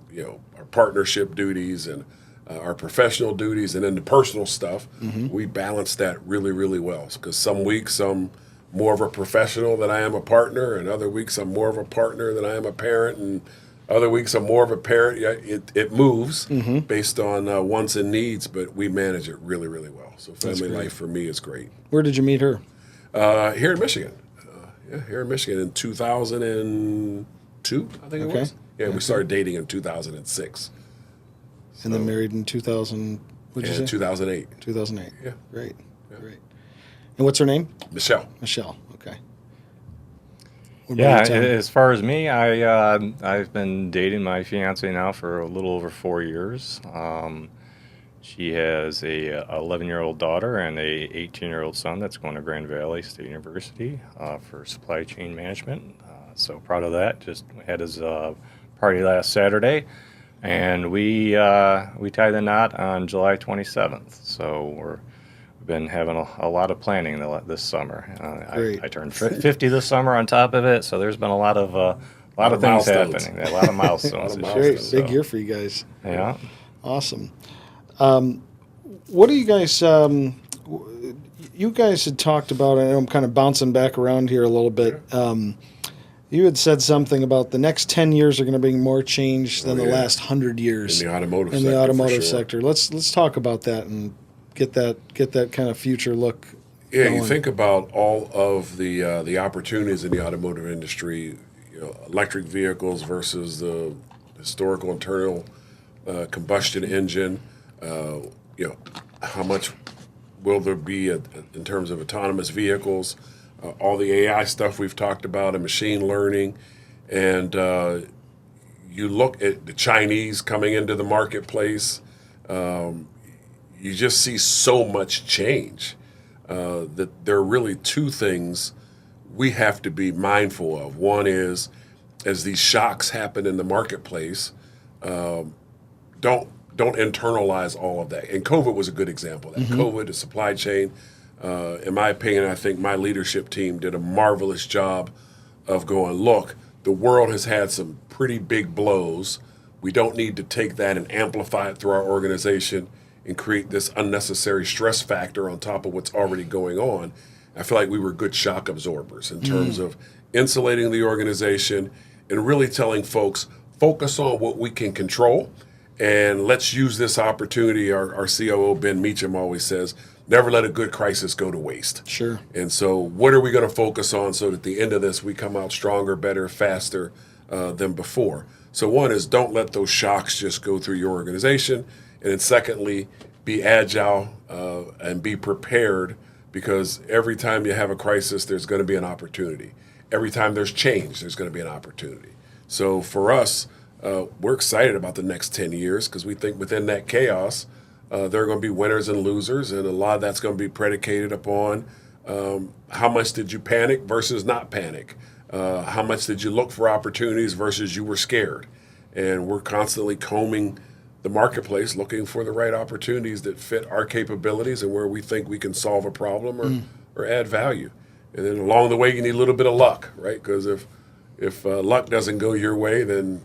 [SPEAKER 3] our partnership duties and our professional duties and then the personal stuff, we balance that really, really well. Because some weeks I'm more of a professional than I am a partner, and other weeks I'm more of a partner than I am a parent, and other weeks I'm more of a parent. Yeah, it moves based on wants and needs, but we manage it really, really well. So family life for me is great.
[SPEAKER 1] Where did you meet her?
[SPEAKER 3] Here in Michigan. Here in Michigan in 2002, I think it was. Yeah, we started dating in 2006.
[SPEAKER 1] And then married in 2000, what'd you say?
[SPEAKER 3] 2008.
[SPEAKER 1] 2008.
[SPEAKER 3] Yeah.
[SPEAKER 1] Great. Yeah. Great. And what's her name?
[SPEAKER 3] Michelle.
[SPEAKER 1] Michelle. Okay. What
[SPEAKER 2] Yeah,
[SPEAKER 1] about you, Tom?
[SPEAKER 2] as far as me, I've been dating my fiance now for a little over 4 years. She has a 11-year-old daughter and a 18-year-old son that's going to Grand Valley State University for supply chain management. So proud of that. Just had his party last Saturday, and we tied the knot on July 27th. So we've been having a lot of planning this summer. I turned 50 this summer on top of it, so there's been a lot of things
[SPEAKER 3] milestones.
[SPEAKER 2] happening. A lot of milestones. this year,
[SPEAKER 1] Great.
[SPEAKER 2] so,
[SPEAKER 1] Big year for you guys.
[SPEAKER 2] Yeah.
[SPEAKER 1] Awesome. What do you guys? You guys had talked about. I know I'm kind of bouncing back around here a little bit. You had said something about the next 10 years are going to bring more change than the last 100 years
[SPEAKER 3] In the automotive
[SPEAKER 1] in
[SPEAKER 3] sector.
[SPEAKER 1] the automotive
[SPEAKER 3] for sure.
[SPEAKER 1] sector. Let's talk about that and get that kind of future look.
[SPEAKER 3] Yeah,
[SPEAKER 1] going.
[SPEAKER 3] you think about all of the opportunities in the automotive industry, electric vehicles versus the historical internal combustion engine. How much will there be in terms of autonomous vehicles? All the AI stuff we've talked about and machine learning. And you look at the Chinese coming into the marketplace, you just see so much change that there are really 2 things we have to be mindful of. One is, as these shocks happen in the marketplace, don't internalize all of that. And COVID was a good example of that. COVID, the supply chain. In my opinion, I think my leadership team did a marvelous job of going, look, the world has had some pretty big blows. We don't need to take that and amplify it through our organization and create this unnecessary stress factor on top of what's already going on. I feel like we were good shock absorbers in terms of insulating the organization and really telling folks, focus on what we can control, and let's use this opportunity. Our COO, Ben Meacham, always says, never let a good crisis go to waste.
[SPEAKER 1] Sure.
[SPEAKER 3] And so what are we going to focus on so that at the end of this we come out stronger, better, faster than before? So one is, don't let those shocks just go through your organization. And then secondly, be agile and be prepared, because every time you have a crisis, there's going to be an opportunity. Every time there's change, there's going to be an opportunity. So for us, we're excited about the next 10 years because we think within that chaos, there are going to be winners and losers, and a lot of that's going to be predicated upon how much did you panic versus not panic? How much did you look for opportunities versus you were scared? And we're constantly combing the marketplace, looking for the right opportunities that fit our capabilities and where we think we can solve a problem or add value. And then along the way, you need a little bit of luck, right? Because if if luck doesn't go your way, then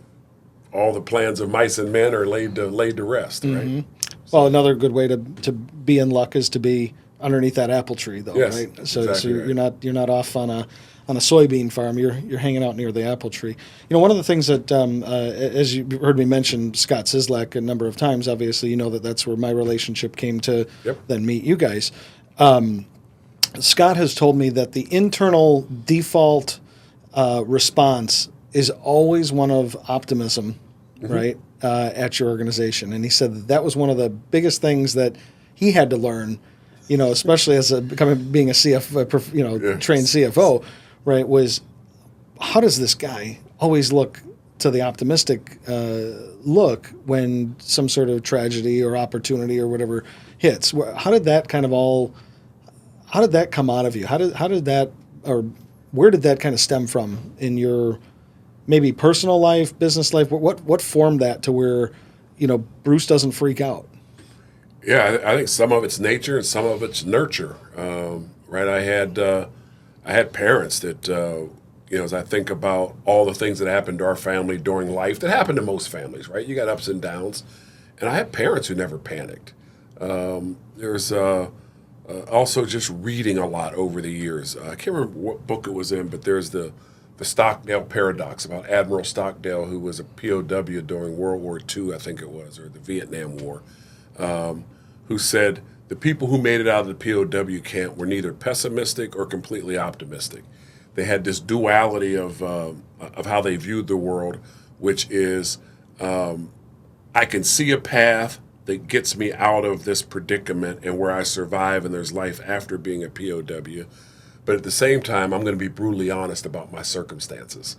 [SPEAKER 3] all the plans of mice and men are laid to rest, right?
[SPEAKER 1] Well, another good way to be in luck is to be underneath that apple tree, though,
[SPEAKER 3] Yes,
[SPEAKER 1] right? So,
[SPEAKER 3] exactly right.
[SPEAKER 1] you're not off on a soybean farm. You're hanging out near the apple tree. You know, one of the things that, as you heard me mention Scott Sislak a number of times, obviously, you know that's where my relationship came to
[SPEAKER 3] Yep.
[SPEAKER 1] then meet you guys. Scott has told me that the internal default response is always one of optimism, right, at your organization. And he said that was one of the biggest things that he had to learn, you know, especially as being a trained CFO, right, was how does this guy always look to the optimistic look when some sort of tragedy or opportunity or whatever hits? How did that come out of you? How did that, or where did that kind of stem from in your maybe personal life, business life? What formed that to where, you know, Bruce doesn't freak out?
[SPEAKER 3] Yeah, I think some of it's nature and some of it's nurture. Right, I had parents that you know, as I think about all the things that happened to our family during life, that happened to most families, right? You got ups and downs, and I had parents who never panicked. There's also just reading a lot over the years. I can't remember what book it was in, but there's the Stockdale paradox about Admiral Stockdale, who was a POW during World War II, I think it was, or the Vietnam War, who said the people who made it out of the POW camp were neither pessimistic or completely optimistic. They had this duality of how they viewed the world, which is I can see a path that gets me out of this predicament and where I survive and there's life after being a POW. But at the same time, I'm going to be brutally honest about my circumstances.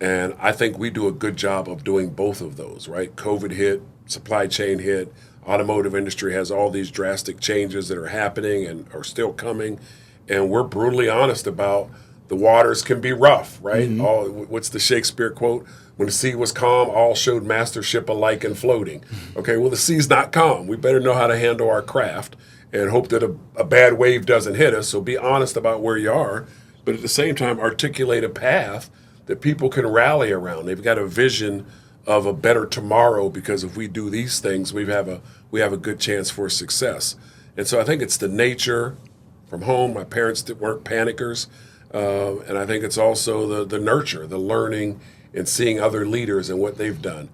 [SPEAKER 3] And I think we do a good job of doing both of those, right? COVID hit, supply chain hit, automotive industry has all these drastic changes that are happening and are still coming. And we're brutally honest about the waters can be rough, right? What's the Shakespeare quote? When the sea was calm, all showed mastership alike in floating. Okay, well, the sea's not calm. We better know how to handle our craft and hope that a bad wave doesn't hit us. So be honest about where you are, but at the same time, articulate a path that people can rally around. They've got a vision of a better tomorrow because if we do these things, we have a good chance for success. And so I think it's the nature from home. My parents weren't panickers. And I think it's also the nurture, the learning and seeing other leaders and what they've done.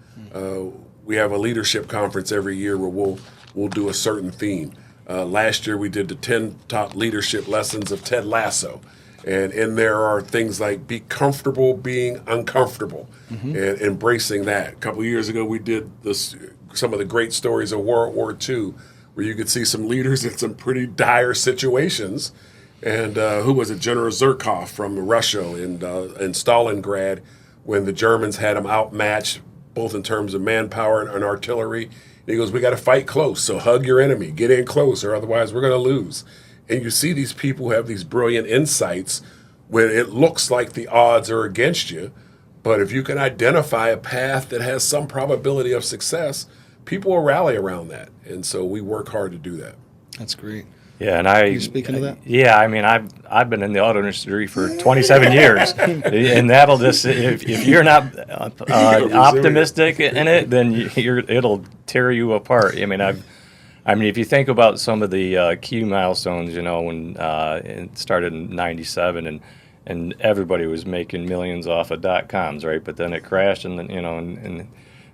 [SPEAKER 3] We have a leadership conference every year where we'll do a certain theme. Last year we did the 10 top leadership lessons of Ted Lasso. And in there are things like be comfortable being uncomfortable and embracing that. A couple of years ago we did some of the great stories of World War II where you could see some leaders in some pretty dire situations. And who was it? General Zhukov from Russia in Stalingrad, when the Germans had them outmatched, both in terms of manpower and artillery. And he goes, we got to fight close, so hug your enemy, get in close, or otherwise we're going to lose. And you see these people who have these brilliant insights when it looks like the odds are against you. But if you can identify a path that has some probability of success, people will rally around that. And so we work hard to do that.
[SPEAKER 1] That's great.
[SPEAKER 2] Yeah, and
[SPEAKER 1] Can you speak into that?
[SPEAKER 2] Yeah, I mean, I've been in the auto industry for 27 years, and that'll just if you're not optimistic in it, then it'll tear you apart. I mean, if you think about some of the key milestones, you know, when it started in '97, and everybody was making millions off of .coms, right? But then it crashed, and then, you know,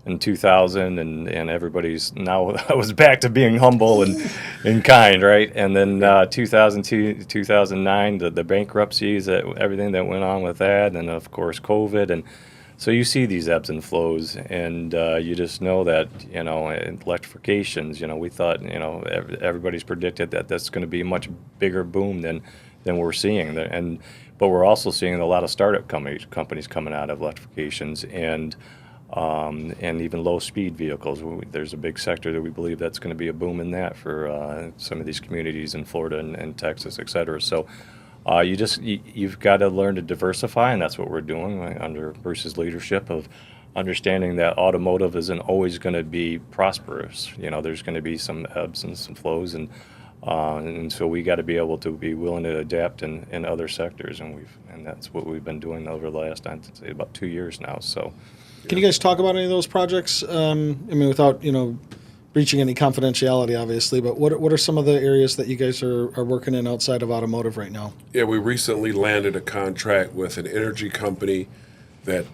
[SPEAKER 2] in 2000, and everybody's now I was back to being humble and kind, right? And then 2002, 2009, the bankruptcies, everything that went on with that, and of course COVID, and so you see these ebbs and flows, and you just know that, you know, electrifications, you know, we thought, you know, everybody's predicted that that's going to be a much bigger boom than we're seeing, but we're also seeing a lot of startup companies coming out of electrifications, and even low-speed vehicles. There's a big sector that we believe that's going to be a boom in that for some of these communities in Florida and Texas, et cetera. So you've got to learn to diversify, and that's what we're doing under Bruce's leadership of understanding that automotive isn't always going to be prosperous. You know, there's going to be some ebbs and some flows, and And so we got to be able to be willing to adapt in other sectors, and that's what we've been doing over the last, I'd say, about 2 years now. So,
[SPEAKER 1] Can you guys talk about any of those projects? I mean, without breaching any confidentiality, obviously. But what are some of the areas that you guys are working in outside of automotive right now?
[SPEAKER 3] Yeah, we recently landed a contract with an energy company that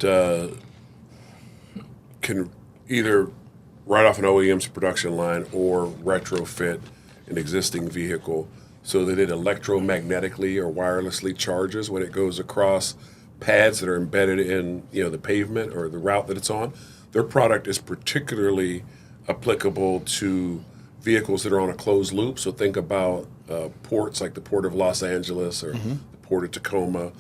[SPEAKER 3] can either write off an OEM's production line or retrofit an existing vehicle so that it electromagnetically or wirelessly charges when it goes across pads that are embedded in the pavement or the route that it's on. Their product is particularly applicable to vehicles that are on a closed loop. So think about ports like the Port of Los Angeles or the Port of Tacoma,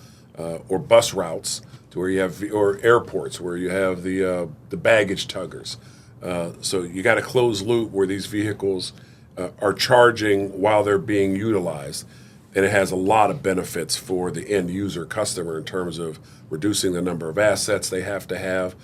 [SPEAKER 3] or bus routes to where you have, or airports where you have the baggage tuggers. So you got a closed loop where these vehicles are charging while they're being utilized. And it has a lot of benefits for the end user customer in terms of reducing the number of assets they have to have,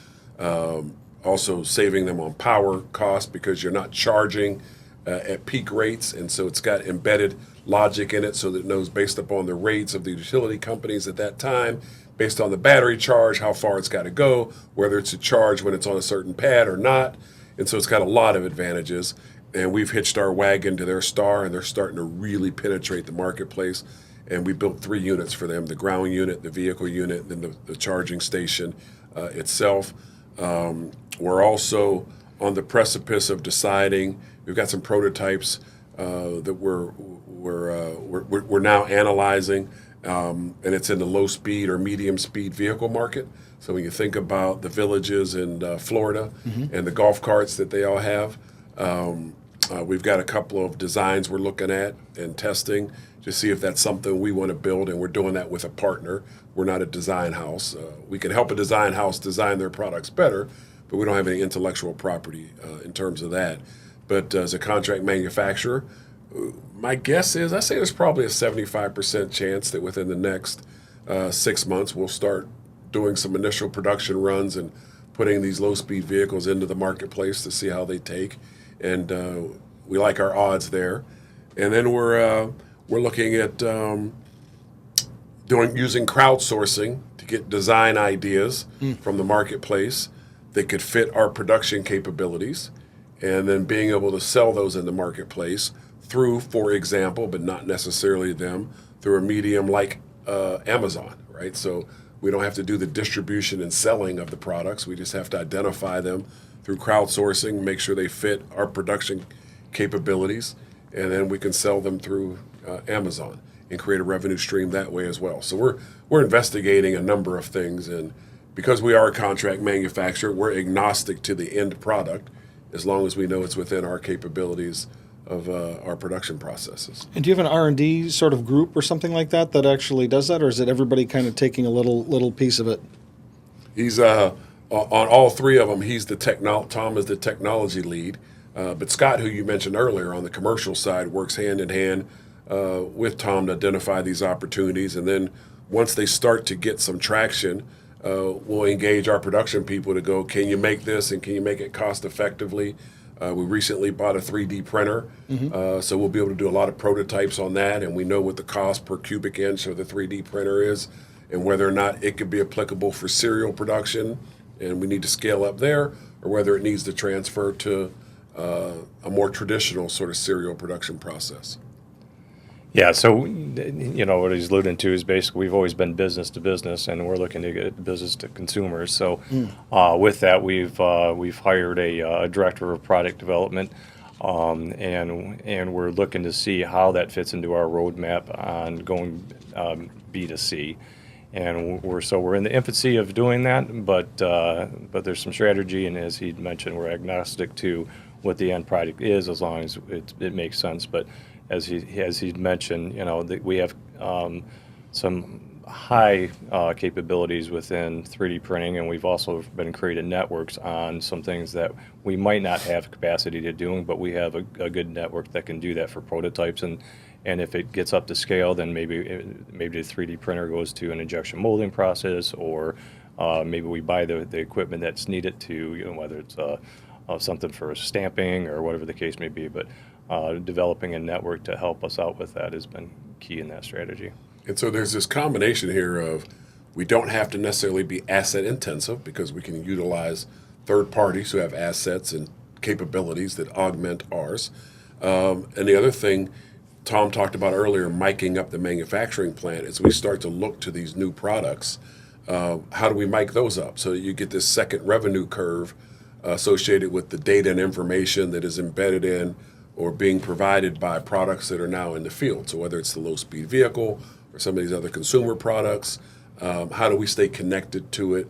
[SPEAKER 3] also saving them on power costs because you're not charging at peak rates. And so it's got embedded logic in it so that it knows based upon the rates of the utility companies at that time, based on the battery charge, how far it's got to go, whether it's a charge when it's on a certain pad or not. And so it's got a lot of advantages. And we've hitched our wagon to their star, and they're starting to really penetrate the marketplace. And we built 3 units for them: the ground unit, the vehicle unit, then the charging station itself. We're also on the precipice of deciding. We've got some prototypes that we're now analyzing, and it's in the low speed or medium speed vehicle market. So when you think about the villages in Florida and the golf carts that they all have. We've got a couple of designs we're looking at and testing to see if that's something we want to build, and we're doing that with a partner. We're not a design house. We can help a design house design their products better, but we don't have any intellectual property in terms of that. But as a contract manufacturer, my guess is, I say there's probably a 75% chance that within the next 6 months we'll start doing some initial production runs and putting these low-speed vehicles into the marketplace to see how they take. And we like our odds there. And then we're looking at using crowdsourcing to get design ideas from the marketplace that could fit our production capabilities, and then being able to sell those in the marketplace through, for example, but not necessarily them, through a medium like Amazon, right? So we don't have to do the distribution and selling of the products. We just have to identify them through crowdsourcing, make sure they fit our production capabilities, and then we can sell them through Amazon and create a revenue stream that way as well. So we're investigating a number of things, and because we are a contract manufacturer, we're agnostic to the end product as long as we know it's within our capabilities of our production processes.
[SPEAKER 1] And do you have an R&D sort of group or something like that actually does that, or is it everybody kind of taking a little piece of it?
[SPEAKER 3] He's on all 3 of them. He's Tom is the technology lead, but Scott, who you mentioned earlier on the commercial side, works hand in hand with Tom to identify these opportunities. And then once they start to get some traction, we'll engage our production people to go, can you make this, and can you make it cost effectively? We recently bought a 3D printer, so we'll be able to do a lot of prototypes on that, and we know what the cost per cubic inch of the 3D printer is and whether or not it could be applicable for serial production, and we need to scale up there, or whether it needs to transfer to a more traditional sort of serial production process.
[SPEAKER 2] Yeah, so what he's alluding to is basically we've always been business to business, and we're looking to get business to consumers. So with that, we've hired a director of product development, and we're looking to see how that fits into our roadmap on going B2C. And we're in the infancy of doing that, but there's some strategy, and as he mentioned, we're agnostic to what the end product is as long as it makes sense. But as he mentioned, that we have some high capabilities within 3D printing, and we've also been creating networks on some things that we might not have capacity to doing, but we have a good network that can do that for prototypes. And if it gets up to scale, then maybe the 3D printer goes to an injection molding process, or maybe we buy the equipment that's needed to, whether it's something for stamping or whatever the case may be. But developing a network to help us out with that has been key in that strategy.
[SPEAKER 3] And so there's this combination here of we don't have to necessarily be asset intensive because we can utilize third parties who have assets and capabilities that augment ours. And the other thing Tom talked about earlier, miking up the manufacturing plant, as we start to look to these new products, how do we mic those up so that you get this second revenue curve associated with the data and information that is embedded in or being provided by products that are now in the field. So whether it's the low-speed vehicle or some of these other consumer products, how do we stay connected to it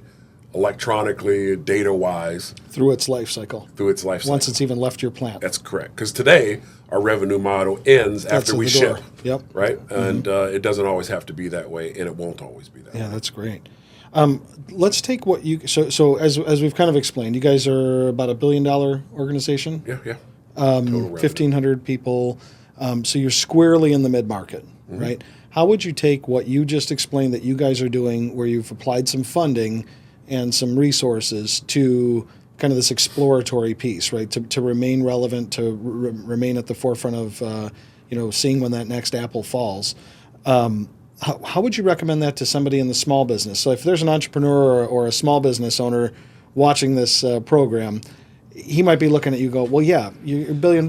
[SPEAKER 3] electronically, data-wise?
[SPEAKER 1] Through its life cycle.
[SPEAKER 3] Through its life cycle.
[SPEAKER 1] Once it's even left your plant.
[SPEAKER 3] That's correct. Because today, our revenue model ends after we ship.
[SPEAKER 1] Yep.
[SPEAKER 3] Right? And it doesn't always have to be that way, and it won't always be that way.
[SPEAKER 1] Yeah, that's great. Let's take what you so as we've kind of explained, you guys are about $1 billion organization.
[SPEAKER 3] Yeah. Total revenue.
[SPEAKER 1] 1,500 people. So you're squarely in the mid-market, right? How would you take what you just explained that you guys are doing, where you've applied some funding and some resources to kind of this exploratory piece, right? To remain relevant, to remain at the forefront of, seeing when that next apple falls. How would you recommend that to somebody in the small business? So if there's an entrepreneur or a small business owner watching this program, he might be looking at you and go, well, yeah, you're $1 billion.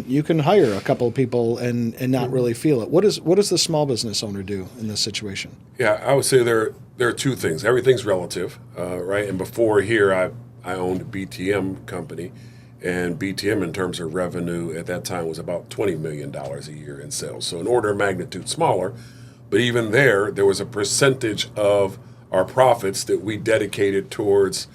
[SPEAKER 1] You can hire a couple of people and not really feel it. What does the small business owner do in this situation?
[SPEAKER 3] Yeah, I would say there are two things. Everything's relative, right? And before here, I owned a BTM company, and BTM in terms of revenue at that time was about $20 million a year in sales. So an order of magnitude smaller, but even there was a percentage of our profits that we dedicated towards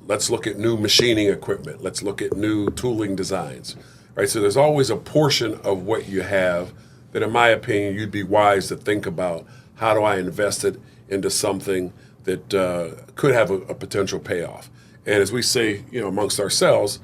[SPEAKER 3] let's look at new machining equipment. Let's look at new tooling designs, right? So there's always a portion of what you have that, in my opinion, you'd be wise to think about, how do I invest it into something that could have a potential payoff? And as we say, amongst ourselves,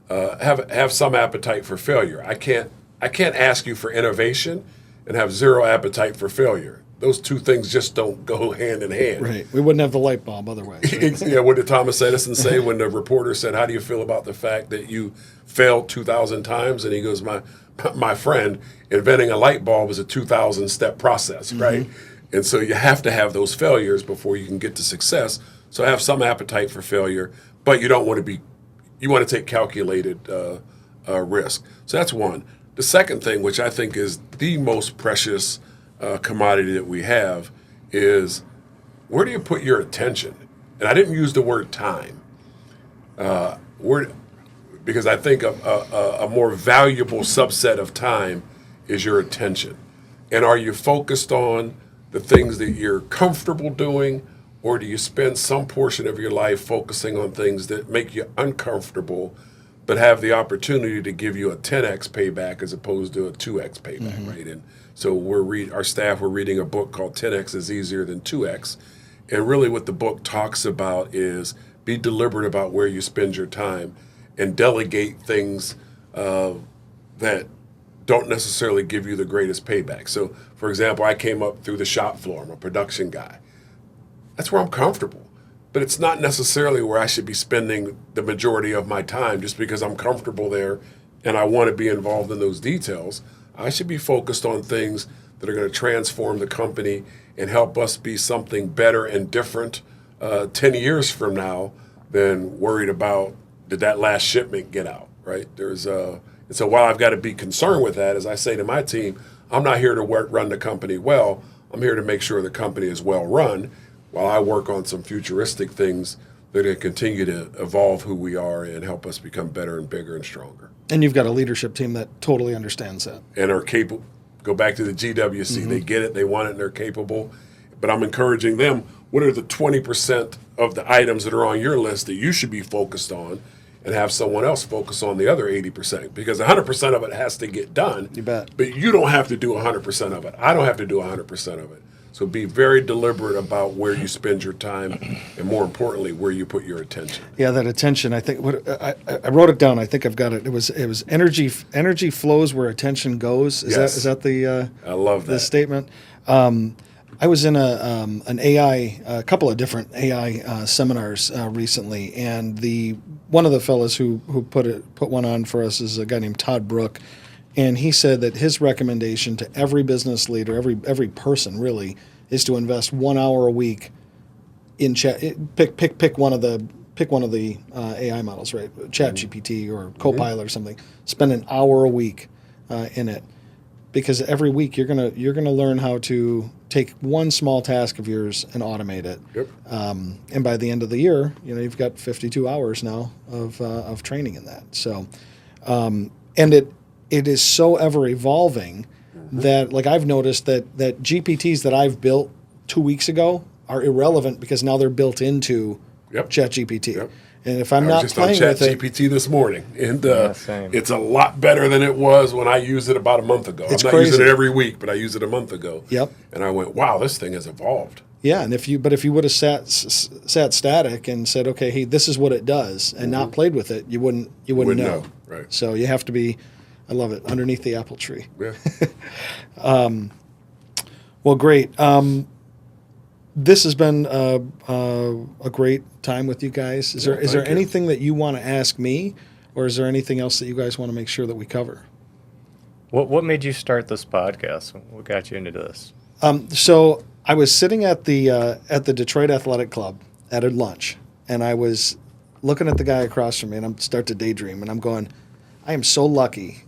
[SPEAKER 3] have some appetite for failure. I can't ask you for innovation and have zero appetite for failure. Those two things just don't go hand in hand.
[SPEAKER 1] Right. We wouldn't have the light bulb otherwise. Right?
[SPEAKER 3] Yeah, what did Thomas Edison say when the reporter said, how do you feel about the fact that you failed 2,000 times? And he goes, my friend, inventing a light bulb is a 2,000-step process, right? And so you have to have those failures before you can get to success. So have some appetite for failure, but you don't want to you want to take calculated risk. So that's one. The second thing, which I think is the most precious commodity that we have, is where do you put your attention? And I didn't use the word time, because I think a more valuable subset of time is your attention. And are you focused on the things that you're comfortable doing, or do you spend some portion of your life focusing on things that make you uncomfortable but have the opportunity to give you a 10x payback as opposed to a 2x payback, right? And so our staff were reading a book called 10x is Easier Than 2x. And really what the book talks about is be deliberate about where you spend your time and delegate things that don't necessarily give you the greatest payback. So, for example, I came up through the shop floor. I'm a production guy. That's where I'm comfortable. But it's not necessarily where I should be spending the majority of my time just because I'm comfortable there and I want to be involved in those details. I should be focused on things that are going to transform the company and help us be something better and different 10 years from now than worried about, did that last shipment get out, right? And so while I've got to be concerned with that, as I say to my team, I'm not here to run the company well. I'm here to make sure the company is well run, while I work on some futuristic things that are going to continue to evolve who we are and help us become better and bigger and stronger.
[SPEAKER 1] And you've got a leadership team that totally understands that.
[SPEAKER 3] And are capable. Go back to the GWC. They get it, they want it, and they're capable. But I'm encouraging them, what are the 20% of the items that are on your list that you should be focused on, and have someone else focus on the other 80%? Because 100% of it has to get done.
[SPEAKER 1] You bet.
[SPEAKER 3] But you don't have to do 100% of it. I don't have to do 100% of it. So be very deliberate about where you spend your time, and more importantly, where you put your attention.
[SPEAKER 1] Yeah, that attention. I think I wrote it down. I think I've got it. It was energy. Energy flows where attention goes. Is
[SPEAKER 3] Yes.
[SPEAKER 1] that the?
[SPEAKER 3] I love that
[SPEAKER 1] the statement. I was in a couple of different AI seminars recently, and one of the fellows who put one on for us is a guy named Todd Brook, and he said that his recommendation to every business leader, every person really, is to invest 1 hour a week in chat. Pick one of the AI models, right? ChatGPT or Copilot or something. Spend an hour a week in it, because every week you're gonna learn how to take one small task of yours and automate it.
[SPEAKER 3] Yep.
[SPEAKER 1] And by the end of the year, you've got 52 hours now of training in that. So, and it is so ever evolving that, like, I've noticed that GPTs that I've built 2 weeks ago are irrelevant because now they're built into ChatGPT. Yep. And if I'm not playing with it,
[SPEAKER 3] I was just on ChatGPT this morning, and
[SPEAKER 2] same.
[SPEAKER 3] it's a lot better than it was when I used it about a month ago.
[SPEAKER 1] It's
[SPEAKER 3] I'm not
[SPEAKER 1] crazy.
[SPEAKER 3] using it every week, but I used it a month ago.
[SPEAKER 1] Yep.
[SPEAKER 3] And I went, wow, this thing has evolved.
[SPEAKER 1] Yeah, and if you would have sat static and said, okay, hey, this is what it does, and not played with it, you wouldn't know.
[SPEAKER 3] Right.
[SPEAKER 1] So you have to be, I love it, underneath the apple tree.
[SPEAKER 3] Yeah.
[SPEAKER 1] Well, great. This has been a great time with you guys. Is there anything that you want to ask me, or is there anything else that you guys want to make sure that we cover?
[SPEAKER 2] What made you start this podcast? What got you into this?
[SPEAKER 1] So I was sitting at the Detroit Athletic Club at a lunch, and I was looking at the guy across from me, and I'm start to daydream, and I'm going, I am so lucky.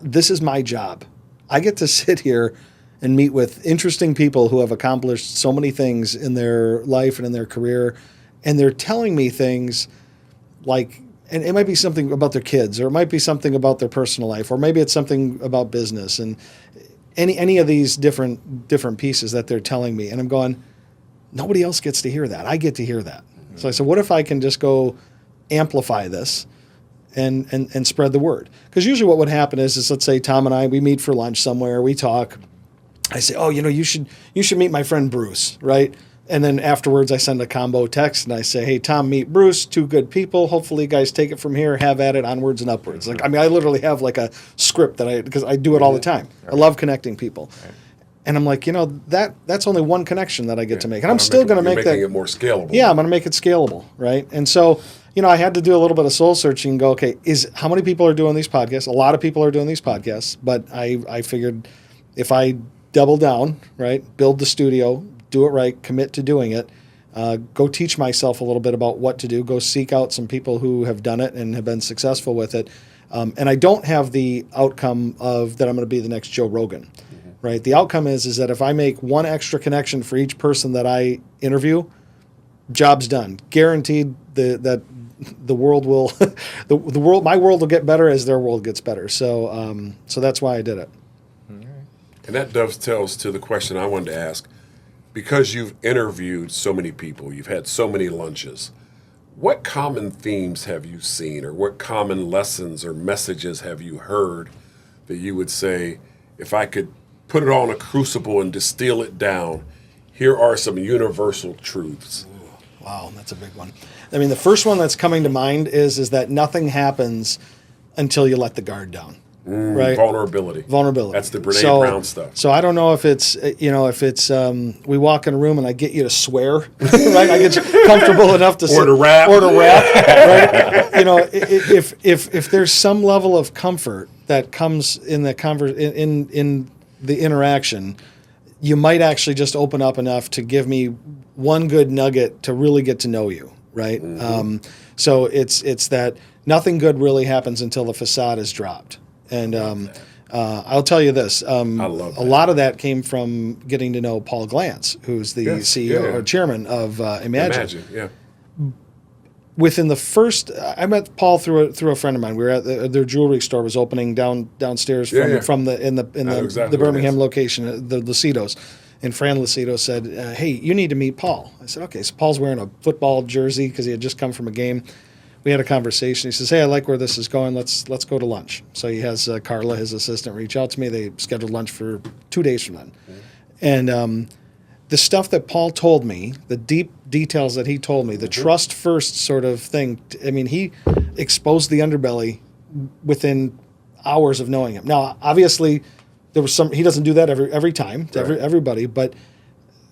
[SPEAKER 1] This is my job. I get to sit here and meet with interesting people who have accomplished so many things in their life and in their career, and they're telling me things like, and it might be something about their kids, or it might be something about their personal life, or maybe it's something about business, and any of these different pieces that they're telling me, and I'm going, nobody else gets to hear that. I get to hear that. Mm-hmm. So I said, what if I can just go amplify this and spread the word? Because usually what would happen is let's say Tom and I, we meet for lunch somewhere, we talk. I say, oh, you should meet my friend Bruce, right? And then afterwards I send a combo text and I say, hey, Tom, meet Bruce, two good people. Hopefully you guys take it from here, have at it, onwards and upwards. Like, I mean, I literally have like a script because I do it all the time. Right. I love connecting people. Right. And I'm like, that's only one connection that I get to make. And I'm still going to make that.
[SPEAKER 3] Making it more scalable.
[SPEAKER 1] Yeah, I'm going to make it scalable, right? And so, I had to do a little bit of soul searching and go, okay, how many people are doing these podcasts? A lot of people are doing these podcasts, but I figured if I double down, right, build the studio, do it right, commit to doing it, go teach myself a little bit about what to do, go seek out some people who have done it and have been successful with it. And I don't have the outcome of that I'm going to be the next Joe Rogan, right? The outcome is that if I make one extra connection for each person that I interview, job's done. Guaranteed that the world will, my world will get better as their world gets better. So that's why I did it.
[SPEAKER 3] And that dovetails to the question I wanted to ask. Because you've interviewed so many people, you've had so many lunches, what common themes have you seen, or what common lessons or messages have you heard that you would say, if I could put it all in a crucible and distill it down, here are some universal truths?
[SPEAKER 1] Wow, that's a big one. I mean, the first one that's coming to mind is that nothing happens until you let the guard down. Right.
[SPEAKER 3] Vulnerability. That's the Brene Brown stuff.
[SPEAKER 1] So I don't know if it's, we walk in a room and I get you to swear, right? I get you comfortable enough to
[SPEAKER 3] or to rap.
[SPEAKER 1] Right? If there's some level of comfort that comes in the in the interaction, you might actually just open up enough to give me one good nugget to really get to know you, right? Mm-hmm. So it's that nothing good really happens until the facade is dropped. And I'll tell you this,
[SPEAKER 3] I love that.
[SPEAKER 1] A lot of that came from getting to know Paul Glantz, who's the CEO or chairman of Imagine.
[SPEAKER 3] Yeah.
[SPEAKER 1] Within the first, I met Paul through a friend of mine. We were at their jewelry store was opening downstairs from the Birmingham location, the Lucidos. And Fran Lucido said, hey, you need to meet Paul. I said, okay. So Paul's wearing a football jersey because he had just come from a game. We had a conversation. He says, hey, I like where this is going. Let's go to lunch. So he has Carla, his assistant, reach out to me. They scheduled lunch for 2 days from then. Mm-hmm. And the stuff that Paul told me, the deep details that he told me, the trust first sort of thing, I mean, he exposed the underbelly within hours of knowing him. Now, obviously, there was he doesn't do that every time to everybody, but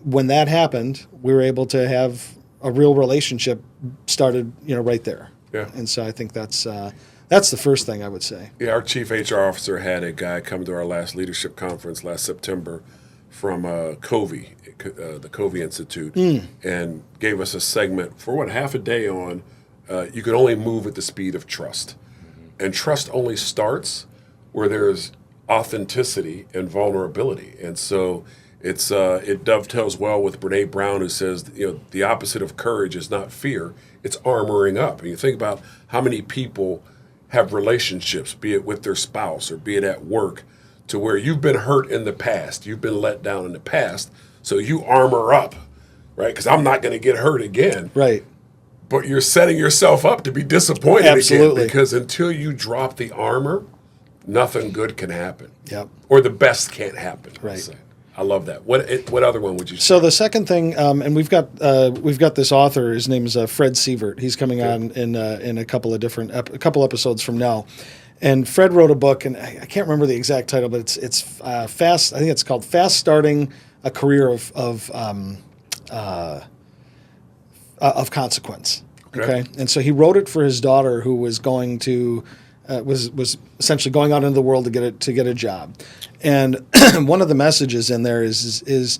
[SPEAKER 1] when that happened, we were able to have a real relationship started, right there.
[SPEAKER 3] Yeah.
[SPEAKER 1] And so I think that's the first thing I would say.
[SPEAKER 3] Yeah, our chief HR officer had a guy come to our last leadership conference last September from Covey, the Covey Institute, and gave us a segment for half a day on you can only move at the speed of trust. And trust only starts where there's authenticity and vulnerability. And so it dovetails well with Brene Brown, who says, the opposite of courage is not fear, it's armoring up. And you think about how many people have relationships, be it with their spouse or be it at work, to where you've been hurt in the past, you've been let down in the past, so you armor up, right? Because I'm not going to get hurt again.
[SPEAKER 1] Right.
[SPEAKER 3] But you're setting yourself up to be disappointed
[SPEAKER 1] Absolutely.
[SPEAKER 3] again, because until you drop the armor, nothing good can happen.
[SPEAKER 1] Yep.
[SPEAKER 3] Or the best can't happen.
[SPEAKER 1] Right.
[SPEAKER 3] So, I love that. What other one would you say?
[SPEAKER 1] So the second thing, and we've got this author. His name is Fred Sievert. He's coming on in a couple of different a couple episodes from now. And Fred wrote a book, and I can't remember the exact title, but it's fast. I think it's called "Fast Starting a Career of Consequence." Okay, and so he wrote it for his daughter, who was going to was essentially going out into the world to get a job. And one of the messages in there is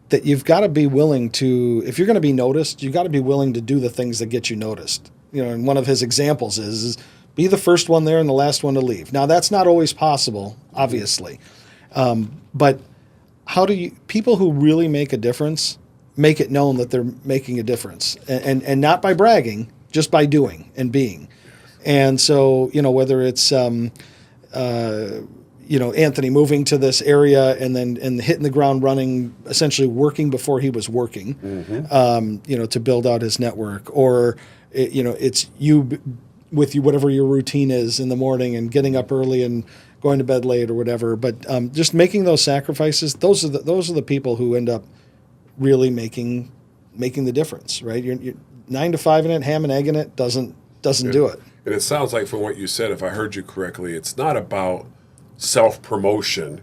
[SPEAKER 1] that you've got to be willing to, if you're going to be noticed, you've got to be willing to do the things that get you noticed. And one of his examples is be the first one there and the last one to leave. Now, that's not always possible, obviously. But how do people who really make a difference make it known that they're making a difference? And not by bragging, just by doing and being. And so, whether it's, Anthony moving to this area and hitting the ground running, essentially working before he was working, to build out his network, or, it's you with you, whatever your routine is in the morning and getting up early and going to bed late or whatever. But just making those sacrifices, those are the people who end up really making the difference, right? You're 9 to 5 in it, ham and egg in it doesn't do it.
[SPEAKER 3] And it sounds like from what you said, if I heard you correctly, it's not about self-promotion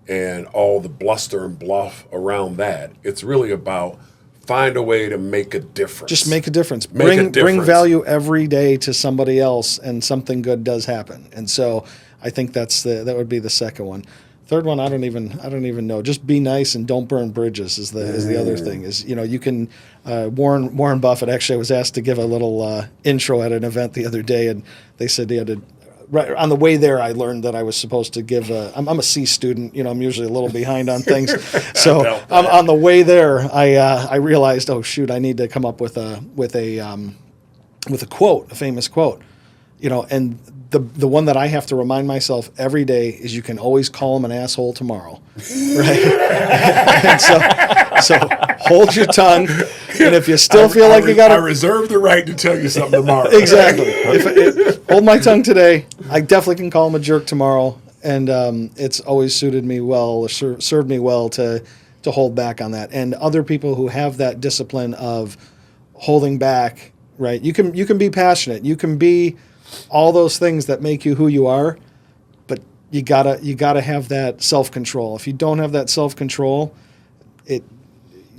[SPEAKER 3] and all the bluster and bluff around that. It's really about find a way to make a difference.
[SPEAKER 1] Just make a difference. Bring value every day to somebody else, and something good does happen. And so I think that would be the second one. Third one, I don't even know. Just be nice and don't burn bridges is the other thing. You can Warren Buffett, actually, I was asked to give a little intro at an event the other day, and they said he had to. Right on the way there, I learned that I was supposed to give. I'm a C student. I'm usually a little behind on things. So on the way there, I realized, oh shoot, I need to come up with a quote, a famous quote. And the one that I have to remind myself every day is you can always call him an asshole tomorrow, right? And so hold your tongue, and if you still feel like you got to...
[SPEAKER 3] I reserve the right to tell you something tomorrow.
[SPEAKER 1] Exactly. Hold my tongue today. I definitely can call him a jerk tomorrow, and it's always suited me well, or served me well to hold back on that. And other people who have that discipline of holding back, right? You can be passionate. You can be all those things that make you who you are, but you gotta have that self-control. If you don't have that self-control,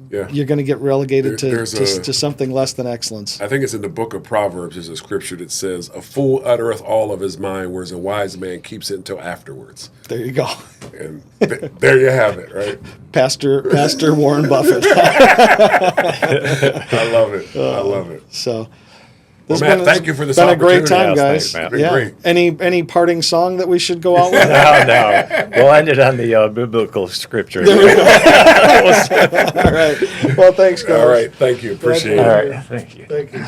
[SPEAKER 1] you're going to get relegated to something less than excellence.
[SPEAKER 3] I think it's in the book of Proverbs. There's a scripture that says, "A fool uttereth all of his mind, whereas a wise man keeps it until afterwards."
[SPEAKER 1] There you go.
[SPEAKER 3] And there you have it, right?
[SPEAKER 1] Pastor Warren Buffett.
[SPEAKER 3] I love it. I love it.
[SPEAKER 1] So.
[SPEAKER 3] Well, Matt, thank you for this
[SPEAKER 1] opportunity.
[SPEAKER 3] It's been
[SPEAKER 1] a great time, guys.
[SPEAKER 2] Thanks,
[SPEAKER 3] Matt. Great.
[SPEAKER 1] Any parting song that we should go out with?
[SPEAKER 2] No. We'll end it on the biblical scripture.
[SPEAKER 1] There we go. All right. Well, thanks, guys.
[SPEAKER 3] All right. Thank you. Appreciate it.
[SPEAKER 2] All right. Thank you.
[SPEAKER 1] Thank you.